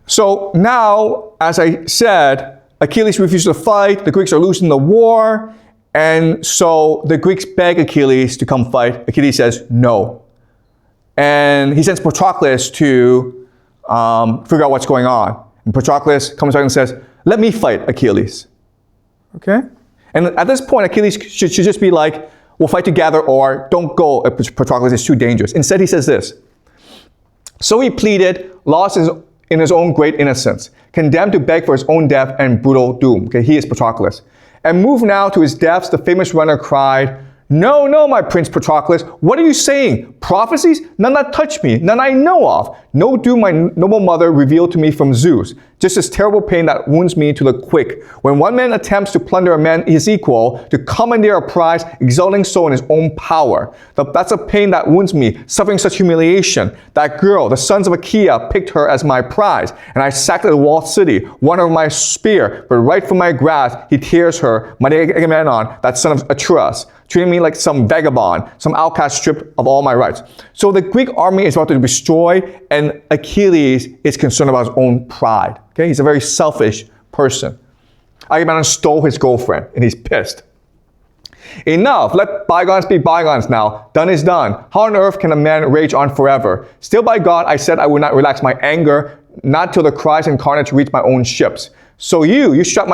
Speaker 1: So now, as I said, Achilles refuses to fight. The Greeks are losing the war. And so the Greeks beg Achilles to come fight. Achilles says no. And he sends Patroclus to figure out what's going on. And Patroclus comes out and says, let me fight Achilles. Okay? And at this point, Achilles should just be like, we'll fight together, or don't go, Patroclus, it's too dangerous. Instead, he says this. So he pleaded, lost in his own great innocence, condemned to beg for his own death and brutal doom. Okay, he is Patroclus. And moved now to his depths, the famous runner cried, no, no, my prince Patroclus, what are you saying? Prophecies? None that touch me, none I know of. No doom my noble mother revealed to me from Zeus. Just this terrible pain that wounds me to the quick. When one man attempts to plunder a man his equal, to commandeer a prize, exulting so in his own power. That's a pain that wounds me, suffering such humiliation. That girl, the sons of Achilles, picked her as my prize, and I sacked the walled city, won her my spear, but right from my grasp he tears her, mighty Agamemnon, that son of Atreus, treating me like some vagabond, some outcast stripped of all my rights. So the Greek army is about to be destroyed, and Achilles is concerned about his own pride. Okay, he's a very selfish person. Agamemnon stole his girlfriend, and he's pissed. Enough, let bygones be bygones now. Done is done. How on earth can a man rage on forever? Still by God, I said I would not relax my anger, not till the cries and carnage reach my own ships. So you strap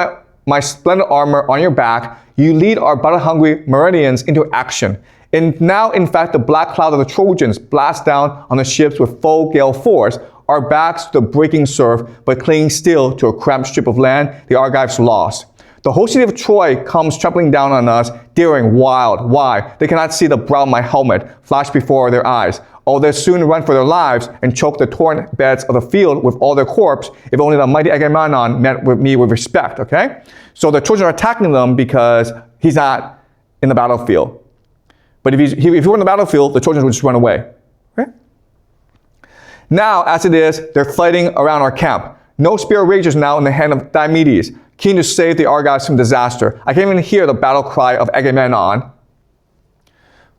Speaker 1: my splendid armor on your back, you lead our battle-hungry Meridians into action. And now, in fact, the black cloud of the Trojans blast down on the ships with full gale force, our backs to the breaking surf, but clinging still to a cramped strip of land, the Argives lost. The whole city of Troy comes trampling down on us, daring, wild. Why? They cannot see the brow of my helmet flash before their eyes. Oh, they'll soon run for their lives and choke the torn beds of the field with all their corpse, if only the mighty Agamemnon met with me with respect, okay? So the Trojans are attacking them because he's not in the battlefield. But if he were in the battlefield, the Trojans would just run away, okay? Now, as it is, they're fighting around our camp. No spear rages now in the hand of Diomedes, keen to save the Argives from disaster. I can't even hear the battle cry of Agamemnon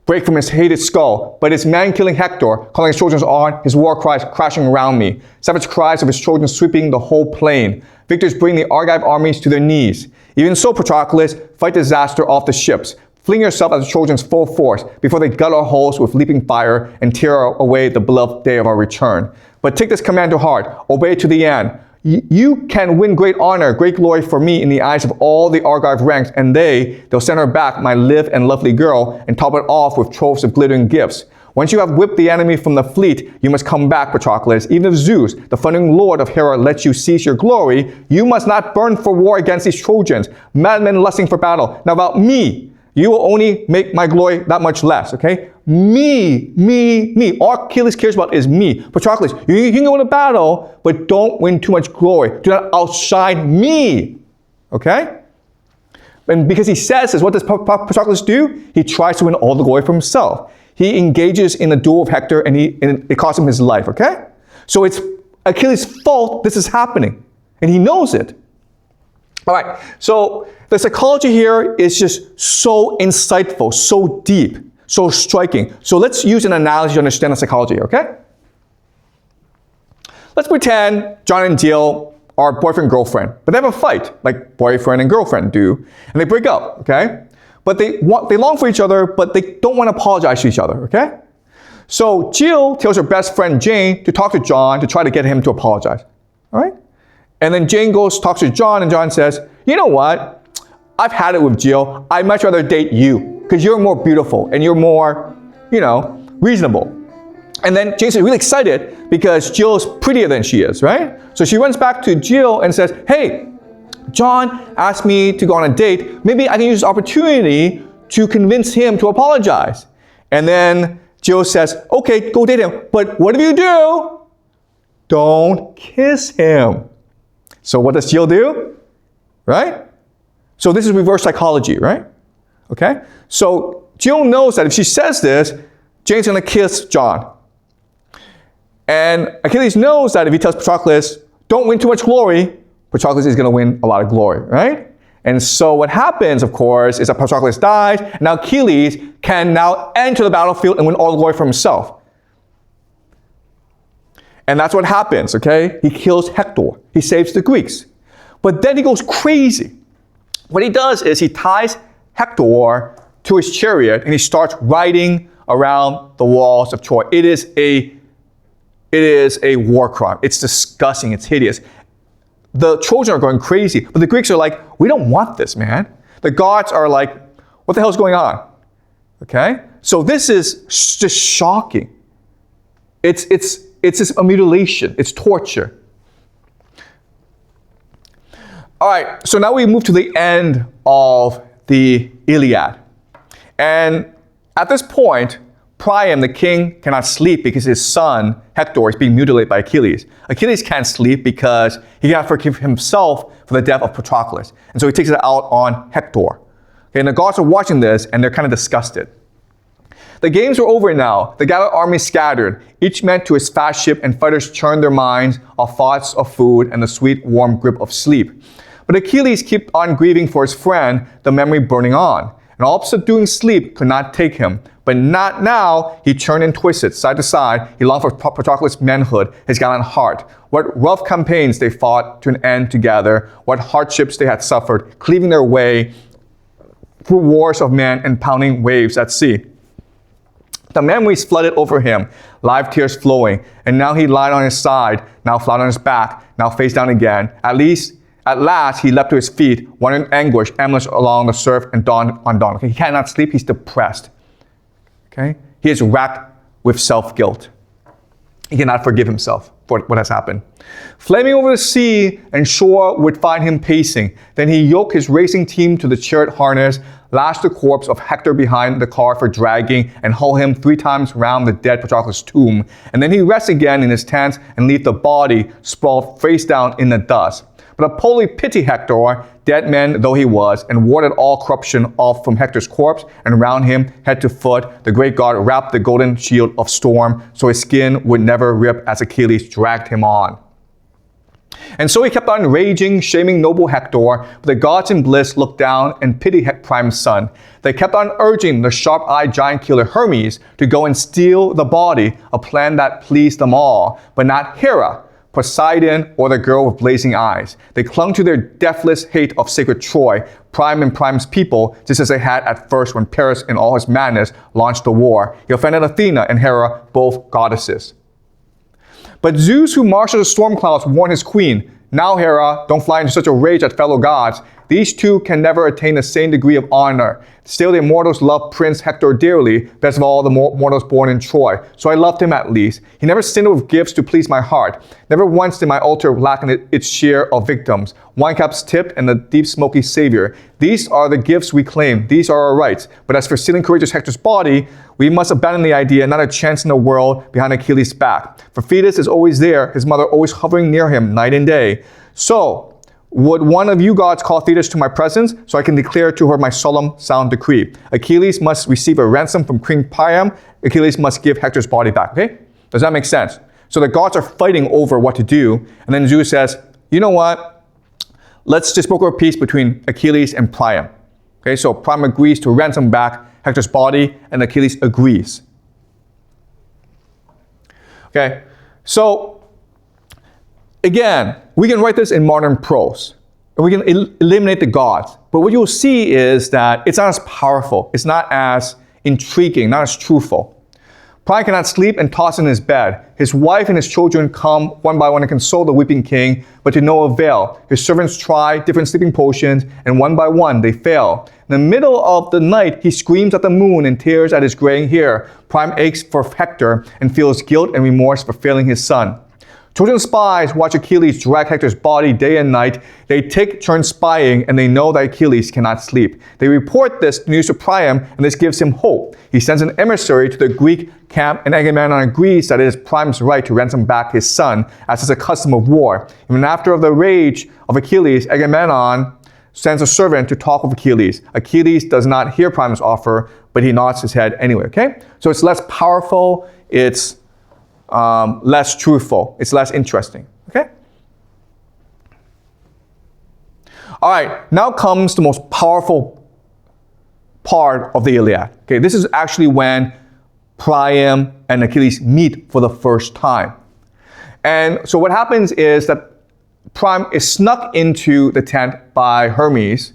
Speaker 1: break from his hated skull, but it's man-killing Hector, calling his Trojans on, his war cries crashing around me. Savage cries of his Trojans sweeping the whole plain. Victors bring the Argive armies to their knees. Even so, Patroclus, fight disaster off the ships. Fling yourself at the Trojans full force before they gut our hulls with leaping fire and tear away the beloved day of our return. But take this command to heart, obey to the end. You can win great honor, great glory for me in the eyes of all the Argive ranks, and they'll send her back, my live and lovely girl, and top it off with troves of glittering gifts. Once you have whipped the enemy from the fleet, you must come back, Patroclus. Even if Zeus, the thundering lord of Hera, lets you seize your glory, you must not burn for war against these Trojans, madmen lusting for battle. Now about me, you will only make my glory that much less, okay? Me. All Achilles cares about is me. Patroclus, you can go into battle, but don't win too much glory. Do not outshine me, okay? And because he says this, what does Patroclus do? He tries to win all the glory for himself. He engages in a duel with Hector, and it costs him his life, okay? So it's Achilles' fault this is happening, and he knows it. All right, so the psychology here is just so insightful, so deep, so striking. So let's use an analogy to understand the psychology, okay? Let's pretend John and Jill are boyfriend and girlfriend, but they have a fight, like boyfriend and girlfriend do, and they break up, okay? But they long for each other, but they don't want to apologize to each other, okay? So Jill tells her best friend Jayne to talk to John to try to get him to apologize, all right? And then Jayne talks to John, and John says, you know what? I've had it with Jill. I'd much rather date you because you're more beautiful and you're more, reasonable. And then Jayne is really excited because Jill is prettier than she is, right? So she runs back to Jill and says, hey, John asked me to go on a date. Maybe I can use this opportunity to convince him to apologize. And then Jill says, okay, go date him. But what if you do? Don't kiss him. So what does Jill do? Right? So this is reverse psychology, right? Okay? So Jill knows that if she says this, Jayne's going to kiss John. And Achilles knows that if he tells Patroclus, don't win too much glory, Patroclus is going to win a lot of glory, right? And so what happens, of course, is that Patroclus dies, and now Achilles can now enter the battlefield and win all the glory for himself. And that's what happens, okay? He kills Hector. He saves the Greeks. But then he goes crazy. What he does is he ties Hector to his chariot and he starts riding around the walls of Troy. It is a war crime. It's disgusting. It's hideous. the Trojans are going crazy, but the Greeks are like, we don't want this, man. The gods are like, what the hell is going on? Okay? So this is just shocking. It's just a mutilation. It's torture. All right, so now we move to the end of the Iliad. And at this point, Priam, the king, cannot sleep because his son, Hector, is being mutilated by Achilles. Achilles can't sleep because he cannot forgive himself for the death of Patroclus. And so he takes it out on Hector. Okay, and the gods are watching this, and they're kind of disgusted. The games are over now. The gathered army scattered, each man to his fast ship, and fighters turned their minds off thoughts of food and the sweet, warm grip of sleep. But Achilles kept on grieving for his friend, the memory burning on. And all subduing sleep could not take him. But not now. He turned and twisted, side to side. He longed for Patroclus' manhood, his gallant heart. What rough campaigns they fought to an end together. What hardships they had suffered, cleaving their way through wars of men and pounding waves at sea. The memories flooded over him, live tears flowing. And now he lied on his side, now flat on his back, now face down again. At last, he leapt to his feet, wandering anguish, aimless along the surf and dawn on dawn. Okay, he cannot sleep, he's depressed. Okay? He is racked with self-guilt. He cannot forgive himself for what has happened. Flaming over the sea and shore would find him pacing. Then he yoked his racing team to the chariot harness, lashed the corpse of Hector behind the car for dragging, and hauled him 3 times round the dead Patroclus' tomb. And then he rests again in his tent and leave the body sprawled face down in the dust. But Apollo pitied Hector, dead man though he was, and warded all corruption off from Hector's corpse, and round him, head to foot, the great god wrapped the golden shield of storm, so his skin would never rip as Achilles dragged him on. And so he kept on raging, shaming noble Hector, but the gods in bliss looked down and pitied Priam's son. They kept on urging the sharp-eyed giant killer Hermes to go and steal the body, a plan that pleased them all, but not Hera, Poseidon, or the girl with blazing eyes. They clung to their deathless hate of sacred Troy, Priam and Priam's people, just as they had at first when Paris in all his madness launched the war. He offended Athena and Hera, both goddesses. But Zeus, who marshaled the storm clouds, warned his queen, "Now, Hera, don't fly into such a rage at fellow gods. These two can never attain the same degree of honor. Still, the immortals love Prince Hector dearly, best of all the mortals born in Troy. So I loved him at least. He never sinned with gifts to please my heart. Never once did my altar lack its share of victims. Wine cups tipped and the deep smoky savior. These are the gifts we claim. These are our rights. But as for stealing courageous Hector's body, we must abandon the idea, not a chance in the world behind Achilles' back. For Thetis is always there, his mother always hovering near him night and day. So, would one of you gods call Thetis to my presence, so I can declare to her my solemn sound decree? Achilles must receive a ransom from King Priam. Achilles must give Hector's body back. Okay? Does that make sense? So the gods are fighting over what to do, and then Zeus says, you know what? Let's just broker a peace between Achilles and Priam. Okay, so Priam agrees to ransom back Hector's body, and Achilles agrees. Okay, so again, we can write this in modern prose, and we can eliminate the gods. But what you'll see is that it's not as powerful, it's not as intriguing, not as truthful. Priam cannot sleep and toss in his bed. His wife and his children come one by one to console the weeping king, but to no avail. His servants try different sleeping potions, and one by one they fail. In the middle of the night, he screams at the moon and tears at his graying hair. Priam aches for Hector and feels guilt and remorse for failing his son. Trojan spies watch Achilles drag Hector's body day and night. They take turns spying, and they know that Achilles cannot sleep. They report this news to Priam, and this gives him hope. He sends an emissary to the Greek camp, and Agamemnon agrees that it is Priam's right to ransom back his son, as is a custom of war. Even after the rage of Achilles, Agamemnon sends a servant to talk with Achilles. Achilles does not hear Priam's offer, but he nods his head anyway, okay? So it's less powerful, it's less truthful, it's less interesting, okay? All right, now comes the most powerful part of the Iliad. Okay, this is actually when Priam and Achilles meet for the first time. And so what happens is that Priam is snuck into the tent by Hermes,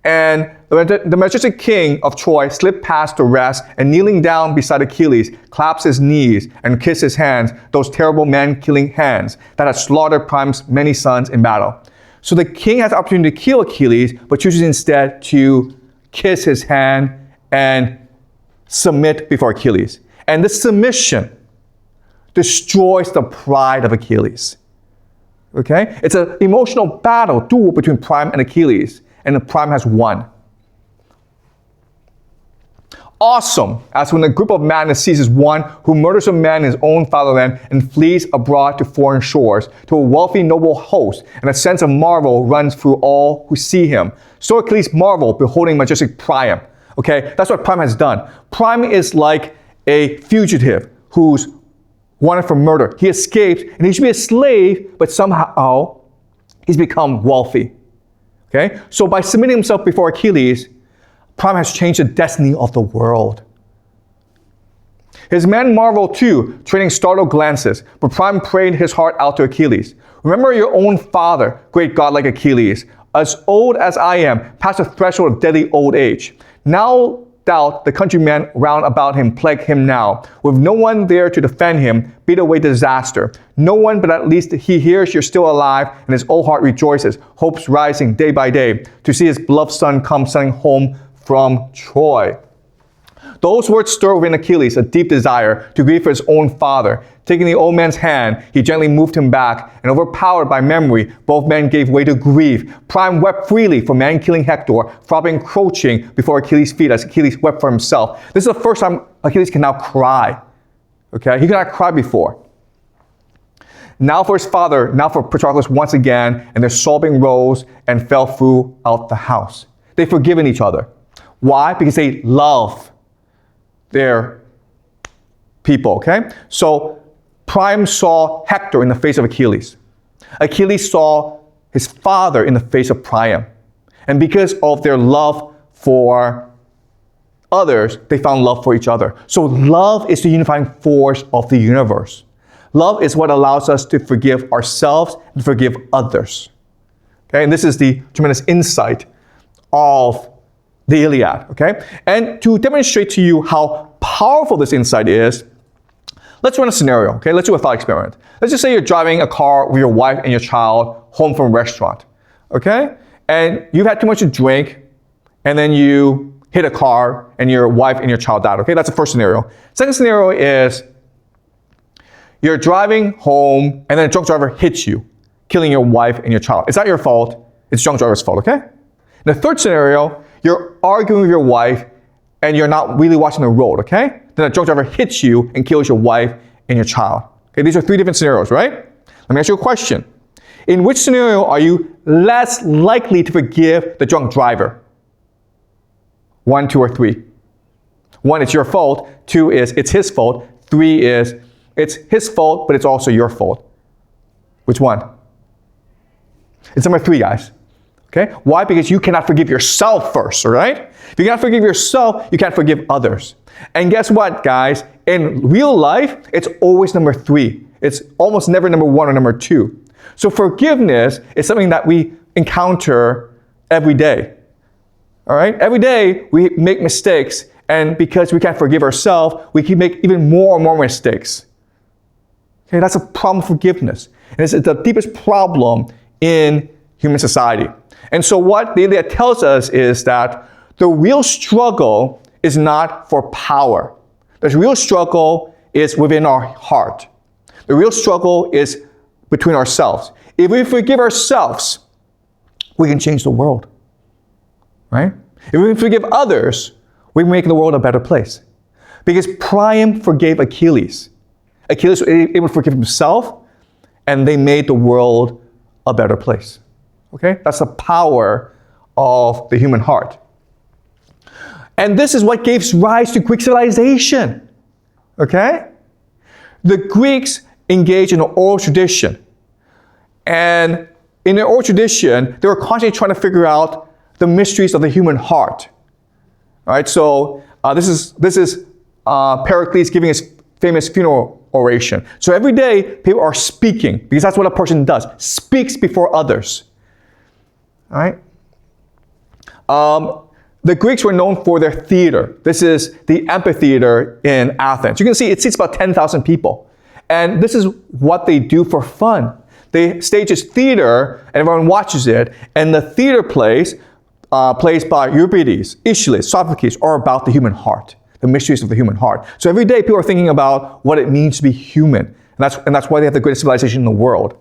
Speaker 1: And the majestic king of Troy slipped past the rest and kneeling down beside Achilles, claps his knees and kisses his hands, those terrible man-killing hands that had slaughtered Priam's many sons in battle. So the king has the opportunity to kill Achilles, but chooses instead to kiss his hand and submit before Achilles. And this submission destroys the pride of Achilles. Okay? It's an emotional battle, duel between Priam and Achilles, and Priam has won. Awesome, as when a group of madness seizes one who murders a man in his own fatherland and flees abroad to foreign shores, to a wealthy noble host, and a sense of marvel runs through all who see him. So Achilles marveled, beholding majestic Priam. Okay, that's what Priam has done. Priam is like a fugitive who's wanted for murder. He escaped, and he should be a slave, but somehow he's become wealthy. Okay, so by submitting himself before Achilles, Priam has changed the destiny of the world. His men marveled too, trading startled glances, but Priam prayed his heart out to Achilles. Remember your own father, great god like Achilles, as old as I am, past the threshold of deadly old age. Now doubt the countrymen round about him plague him now, with no one there to defend him, beat away disaster. No one, but at least he hears you're still alive, and his old heart rejoices, hopes rising day by day, to see his beloved son come sailing home from Troy. Those words stirred within Achilles a deep desire to grieve for his own father. Taking the old man's hand, he gently moved him back, and overpowered by memory, both men gave way to grief. Priam wept freely for man-killing Hector, throbbing, crouching before Achilles' feet as Achilles wept for himself. This is the first time Achilles can now cry. Okay, he could not cry before. Now for his father, now for Patroclus once again, and their sobbing rose and fell throughout the house. They've forgiven each other. Why? Because they love their people, okay? So Priam saw Hector in the face of Achilles. Achilles saw his father in the face of Priam. And because of their love for others, they found love for each other. So love is the unifying force of the universe. Love is what allows us to forgive ourselves and forgive others. Okay, and this is the tremendous insight of the Iliad, okay? And to demonstrate to you how powerful this insight is, let's run a scenario, okay? Let's do a thought experiment. Let's just say you're driving a car with your wife and your child home from a restaurant, okay? And you've had too much to drink, and then you hit a car, and your wife and your child died, okay? That's the first scenario. Second scenario is you're driving home, and then a drunk driver hits you, killing your wife and your child. It's not your fault. It's the drunk driver's fault, okay? In the third scenario, you're arguing with your wife and you're not really watching the road, okay? Then a drunk driver hits you and kills your wife and your child. Okay, these are three different scenarios, right? Let me ask you a question. In which scenario are you less likely to forgive the drunk driver? 1, 2, or 3? 1, it's your fault. 2 is it's his fault. 3 is it's his fault, but it's also your fault. Which one? It's number 3, guys. Okay? Why? Because you cannot forgive yourself first, all right? If you cannot forgive yourself, you can't forgive others. And guess what, guys? In real life, it's always number 3. It's almost never number 1 or number 2. So forgiveness is something that we encounter every day. All right? Every day, we make mistakes, and because we can't forgive ourselves, we can make even more and more mistakes. Okay? That's a problem of forgiveness. And it's the deepest problem in human society. And so what the Iliad tells us is that the real struggle is not for power. The real struggle is within our heart. The real struggle is between ourselves. If we forgive ourselves, we can change the world, right? If we forgive others, we make the world a better place. Because Priam forgave Achilles. Achilles was able to forgive himself, and they made the world a better place. Okay? That's the power of the human heart. And this is what gave rise to Greek civilization. Okay? The Greeks engaged in an oral tradition. And in their oral tradition, they were constantly trying to figure out the mysteries of the human heart. All right? So this is Pericles giving his famous funeral oration. So every day, people are speaking, because that's what a person does, speaks before others. All right? The Greeks were known for their theater. This is the amphitheater in Athens. You can see it seats about 10,000 people. And this is what they do for fun. They stage this theater, and everyone watches it. And the theater plays by Euripides, Achilles, Sophocles, are about the human heart, the mysteries of the human heart. So every day people are thinking about what it means to be human. And that's why they have the greatest civilization in the world.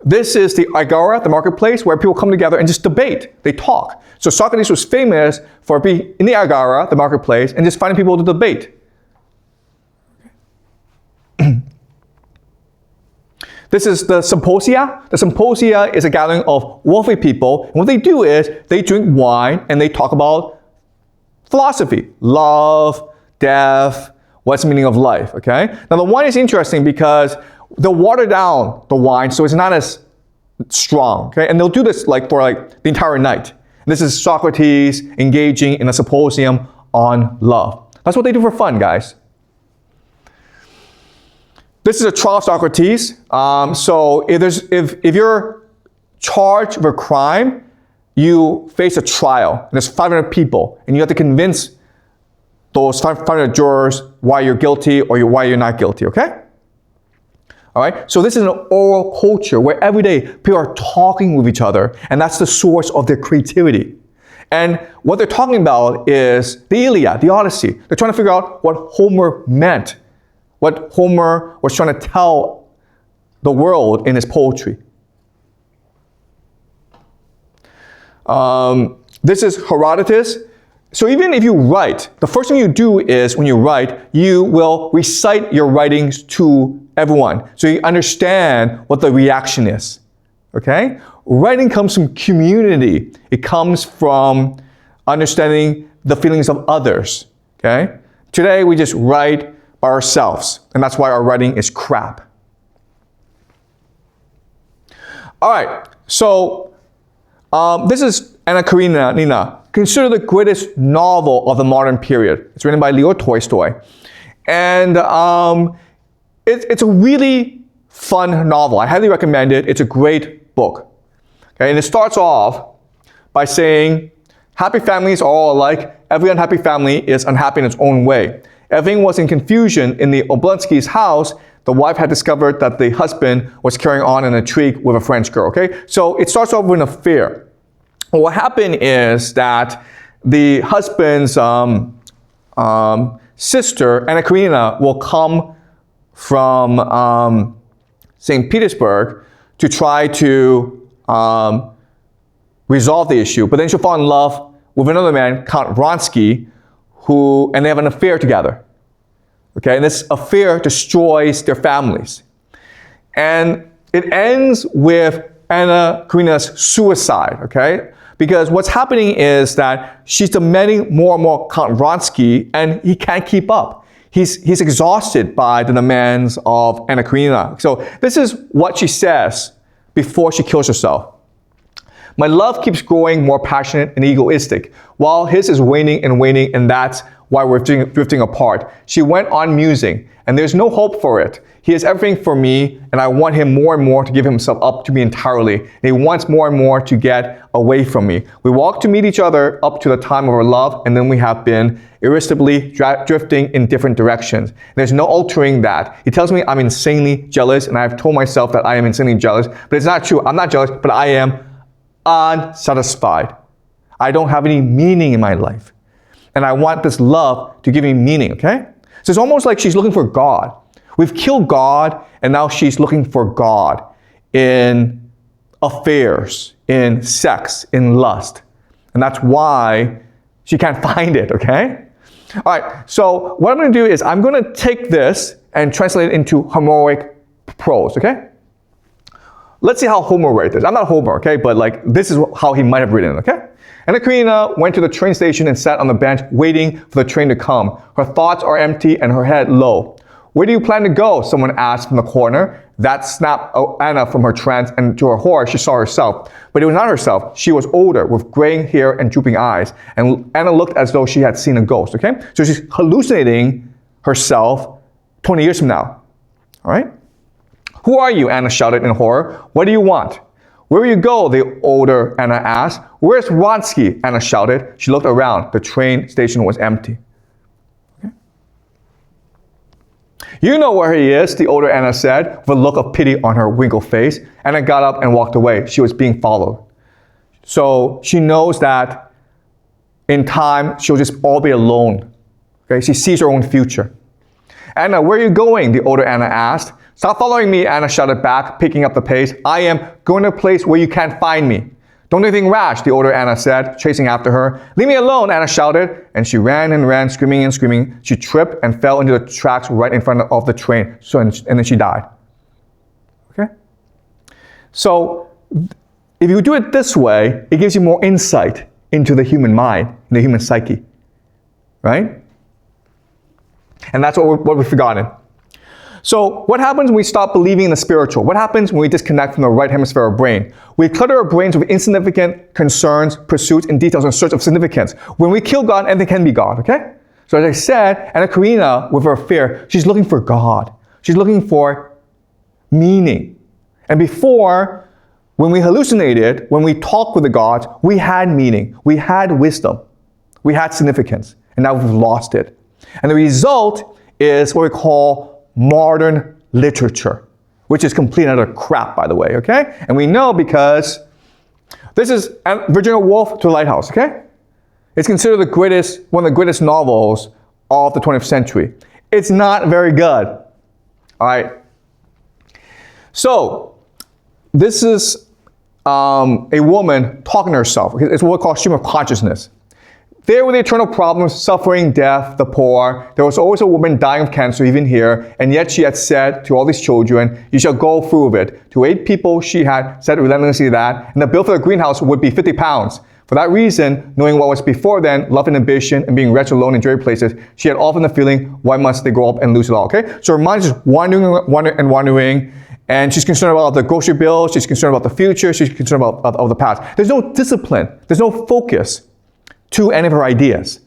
Speaker 1: This is the agora, the marketplace, where people come together and just debate. They talk. So Socrates was famous for being in the agora, the marketplace, and just finding people to debate. This is the symposia. The symposia is a gathering of wealthy people. And what they do is they drink wine and they talk about philosophy, love, death, what's the meaning of life, okay? Now the wine is interesting because they'll water down the wine so it's not as strong, okay? And they'll do this for the entire night. And this is Socrates engaging in a symposium on love. That's what they do for fun, guys. This is a trial of Socrates. So if you're charged with a crime, you face a trial. And there's 500 people, and you have to convince those 500 jurors why you're guilty or why you're not guilty, okay? All right, so this is an oral culture where every day people are talking with each other, and that's the source of their creativity. And what they're talking about is the Iliad, the Odyssey. They're trying to figure out what Homer meant, what Homer was trying to tell the world in his poetry. This is Herodotus. So even if you write, the first thing you do is when you write, you will recite your writings to everyone so you understand what the reaction is, okay? Writing comes from community. It comes from understanding the feelings of others, okay? Today we just write by ourselves, and that's why our writing is crap. All right, so this is Karenina, considered the greatest novel of the modern period. It's written by Leo Tolstoy. And it's a really fun novel. I highly recommend it. It's a great book. Okay, and it starts off by saying, happy families are all alike. Every unhappy family is unhappy in its own way. Everything was in confusion in the Oblonsky's house. The wife had discovered that the husband was carrying on an intrigue with a French girl. Okay, so it starts off with an affair. What happened is that the husband's sister, Karenina, will come from St. Petersburg to try to resolve the issue. But then she'll fall in love with another man, Count Vronsky, and they have an affair together. Okay, and this affair destroys their families. And it ends with Karenina's suicide, okay? Because what's happening is that she's demanding more and more Count Vronsky, and he can't keep up. He's exhausted by the demands of Karenina. So this is what she says before she kills herself. My love keeps growing more passionate and egoistic, while his is waning, and that's why we're drifting apart. She went on musing, and there's no hope for it. He is everything for me, and I want him more and more to give himself up to me entirely. And he wants more and more to get away from me. We walk to meet each other up to the time of our love, and then we have been irresistibly drifting in different directions. There's no altering that. He tells me I'm insanely jealous, and I've told myself that I am insanely jealous, but it's not true. I'm not jealous, but I am unsatisfied. I don't have any meaning in my life. And I want this love to give me meaning, okay? So it's almost like she's looking for God. We've killed God, and now she's looking for God in affairs, in sex, in lust. And that's why she can't find it, okay? All right, so what I'm going to do is I'm going to take this and translate it into Homeric prose, okay? Let's see how Homer wrote this. I'm not Homer, okay? But this is how he might have written it, okay? Karenina went to the train station and sat on the bench waiting for the train to come. Her thoughts are empty and her head low. Where do you plan to go? Someone asked from the corner. That snapped Anna from her trance, and to her horror, she saw herself. But it was not herself. She was older, with graying hair and drooping eyes. And Anna looked as though she had seen a ghost, okay? So she's hallucinating herself 20 years from now, all right? Who are you? Anna shouted in horror. What do you want? Where you go? The older Anna asked. Where's Wronski? Anna shouted. She looked around. The train station was empty. Okay. You know where he is, the older Anna said, with a look of pity on her wrinkled face. Anna got up and walked away. She was being followed. So she knows that in time, she'll just all be alone. Okay, she sees her own future. Anna, where are you going? The older Anna asked. Stop following me, Anna shouted back, picking up the pace. I am going to a place where you can't find me. Don't do anything rash, the older Anna said, chasing after her. Leave me alone, Anna shouted, and she ran and ran, screaming and screaming. She tripped and fell into the tracks right in front of the train, and then she died. Okay? So, if you do it this way, it gives you more insight into the human mind, the human psyche. Right? And that's what we've forgotten. So what happens when we stop believing in the spiritual? What happens when we disconnect from the right hemisphere of our brain? We clutter our brains with insignificant concerns, pursuits, and details in search of significance. When we kill God, anything can be God, okay? So as I said, Karenina, with her fear, she's looking for God. She's looking for meaning. And before, when we hallucinated, when we talked with the gods, we had meaning, we had wisdom, we had significance, and now we've lost it. And the result is what we call modern literature, which is complete and utter crap, by the way, okay? And we know because this is Virginia Woolf to Lighthouse, okay? It's considered one of the greatest novels of the 20th century. It's not very good, all right? So, this is a woman talking to herself. It's what we call stream of consciousness. There were the eternal problems, suffering, death, the poor. There was always a woman dying of cancer, even here, and yet she had said to all these children, you shall go through with it. To 8 people, she had said relentlessly that, and the bill for the greenhouse would be 50 pounds. For that reason, knowing what was before then, love and ambition, and being wretched alone in dreary places, she had often the feeling, why must they grow up and lose it all, okay? So her mind is just wandering, and she's concerned about the grocery bill, she's concerned about the future, she's concerned about the past. There's no discipline, there's no focus to any of her ideas,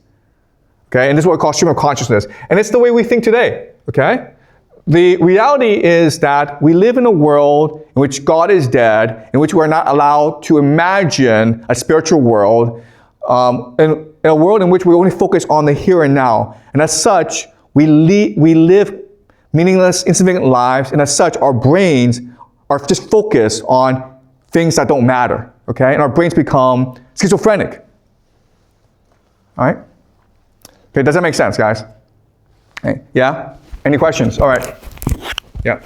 Speaker 1: okay? And this is what we call stream of consciousness. And it's the way we think today, okay? The reality is that we live in a world in which God is dead, in which we're not allowed to imagine a spiritual world, in a world in which we only focus on the here and now. And as such, we live meaningless, insignificant lives, and as such, our brains are just focused on things that don't matter, okay? And our brains become schizophrenic. All right? Okay, does that make sense, guys? Okay. Yeah? Any questions? All right. Yeah.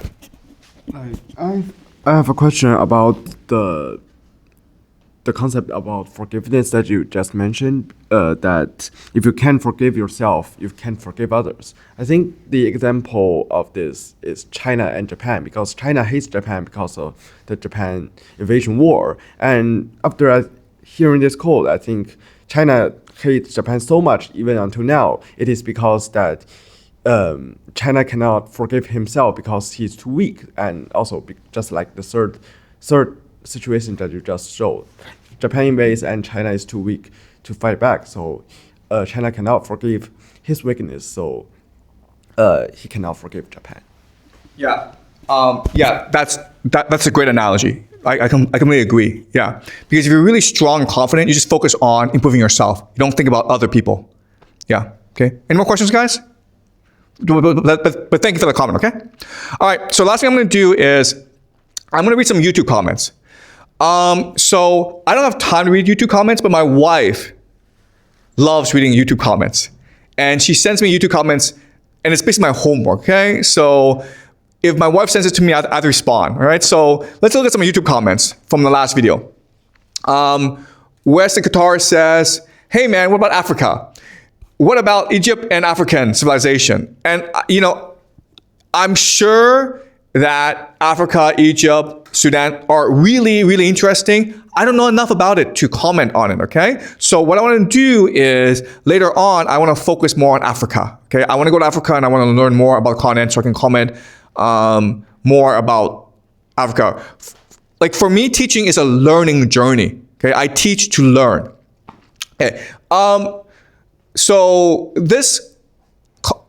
Speaker 2: I have a question about the concept about forgiveness that you just mentioned, that if you can't forgive yourself, you can't forgive others. I think the example of this is China and Japan, because China hates Japan because of the Japan invasion war. And after hearing this call, I think China hates Japan so much, even until now. It is because that China cannot forgive himself because he's too weak, and also just like the third situation that you just showed, Japan invades and China is too weak to fight back. So China cannot forgive his weakness, so he cannot forgive Japan.
Speaker 1: Yeah, that's a great analogy. I completely agree. Yeah, because if you're really strong and confident, you just focus on improving yourself. You don't think about other people. Yeah. Okay. Any more questions, guys? But thank you for the comment. Okay. All right. So last thing I'm going to do is I'm going to read some YouTube comments. So I don't have time to read YouTube comments, but my wife loves reading YouTube comments, and she sends me YouTube comments, and it's basically my homework. Okay. So if my wife sends it to me, I have to respond, all right? So let's look at some YouTube comments from the last video. West in Qatar says, hey man, what about Africa? What about Egypt and African civilization? And I'm sure that Africa, Egypt, Sudan are really, really interesting. I don't know enough about it to comment on it, okay? So what I want to do is later on, I want to focus more on Africa, okay? I want to go to Africa and I want to learn more about the continent so I can comment more about Africa. Like for me, teaching is a learning journey. Okay, I teach to learn. Okay, so this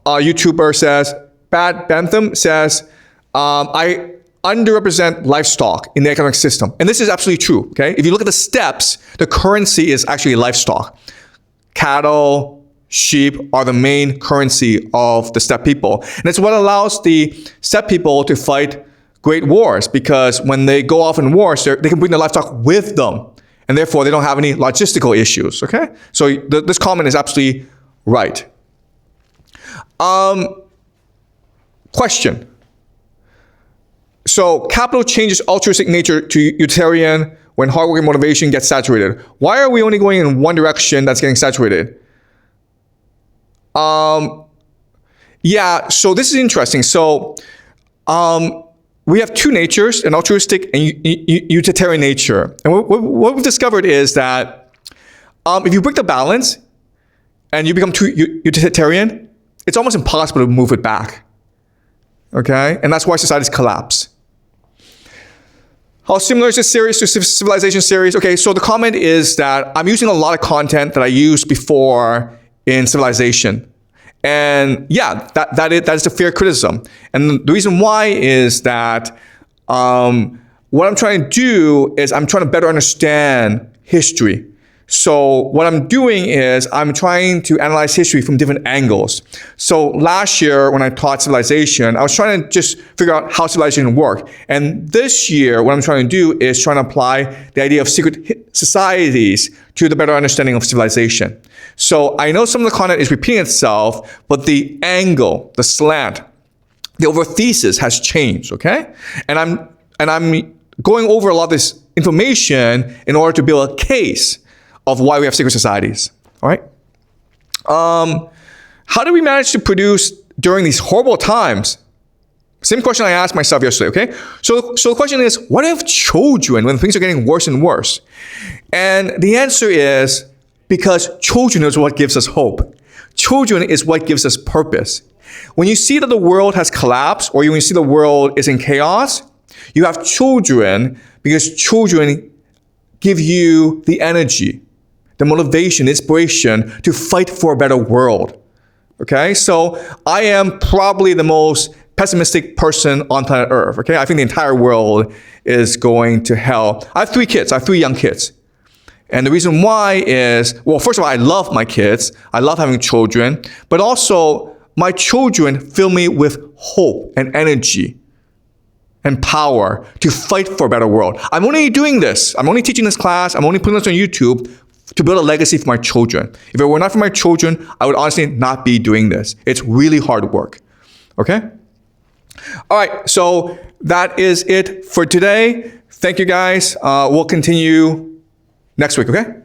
Speaker 1: YouTuber says, Bad Bentham says, I underrepresent livestock in the economic system. And this is absolutely true, okay? If you look at the steppes, the currency is actually livestock. Cattle, sheep are the main currency of the steppe people. And it's what allows the steppe people to fight great wars, because when they go off in wars, they can bring their livestock with them. And therefore, they don't have any logistical issues, okay? So this comment is absolutely right. Question. So capital changes altruistic nature to utilitarian when hard work and motivation gets saturated. Why are we only going in one direction that's getting saturated? Yeah, so this is interesting. So we have two natures, an altruistic and utilitarian nature. And what we've discovered is that if you break the balance and you become too utilitarian, it's almost impossible to move it back. Okay? And that's why societies collapse. How similar is this series to Civilization series? Okay, so the comment is that I'm using a lot of content that I used before in Civilization. And yeah, that is a fair criticism. And the reason why is that what I'm trying to do is I'm trying to better understand history. So what I'm doing is I'm trying to analyze history from different angles. So last year when I taught Civilization, I was trying to just figure out how civilization worked. And this year, what I'm trying to do is trying to apply the idea of secret societies to the better understanding of civilization. So I know some of the content is repeating itself, but the angle, the slant, the overthesis has changed, okay? And I'm going over a lot of this information in order to build a case of why we have secret societies, all right? How do we manage to produce during these horrible times? Same question I asked myself yesterday, okay? So the question is, what if children when things are getting worse and worse? And the answer is, because children is what gives us hope. Children is what gives us purpose. When you see that the world has collapsed, or when you see the world is in chaos, you have children, because children give you the energy, the motivation, inspiration to fight for a better world. Okay, so I am probably the most pessimistic person on planet Earth. Okay, I think the entire world is going to hell. I have three kids. I have three young kids. And the reason why is, well, first of all, I love my kids. I love having children. But also, my children fill me with hope and energy and power to fight for a better world. I'm only doing this. I'm only teaching this class. I'm only putting this on YouTube to build a legacy for my children. If it were not for my children, I would honestly not be doing this. It's really hard work. Okay? All right, so that is it for today. Thank you guys. We'll continue next week, okay?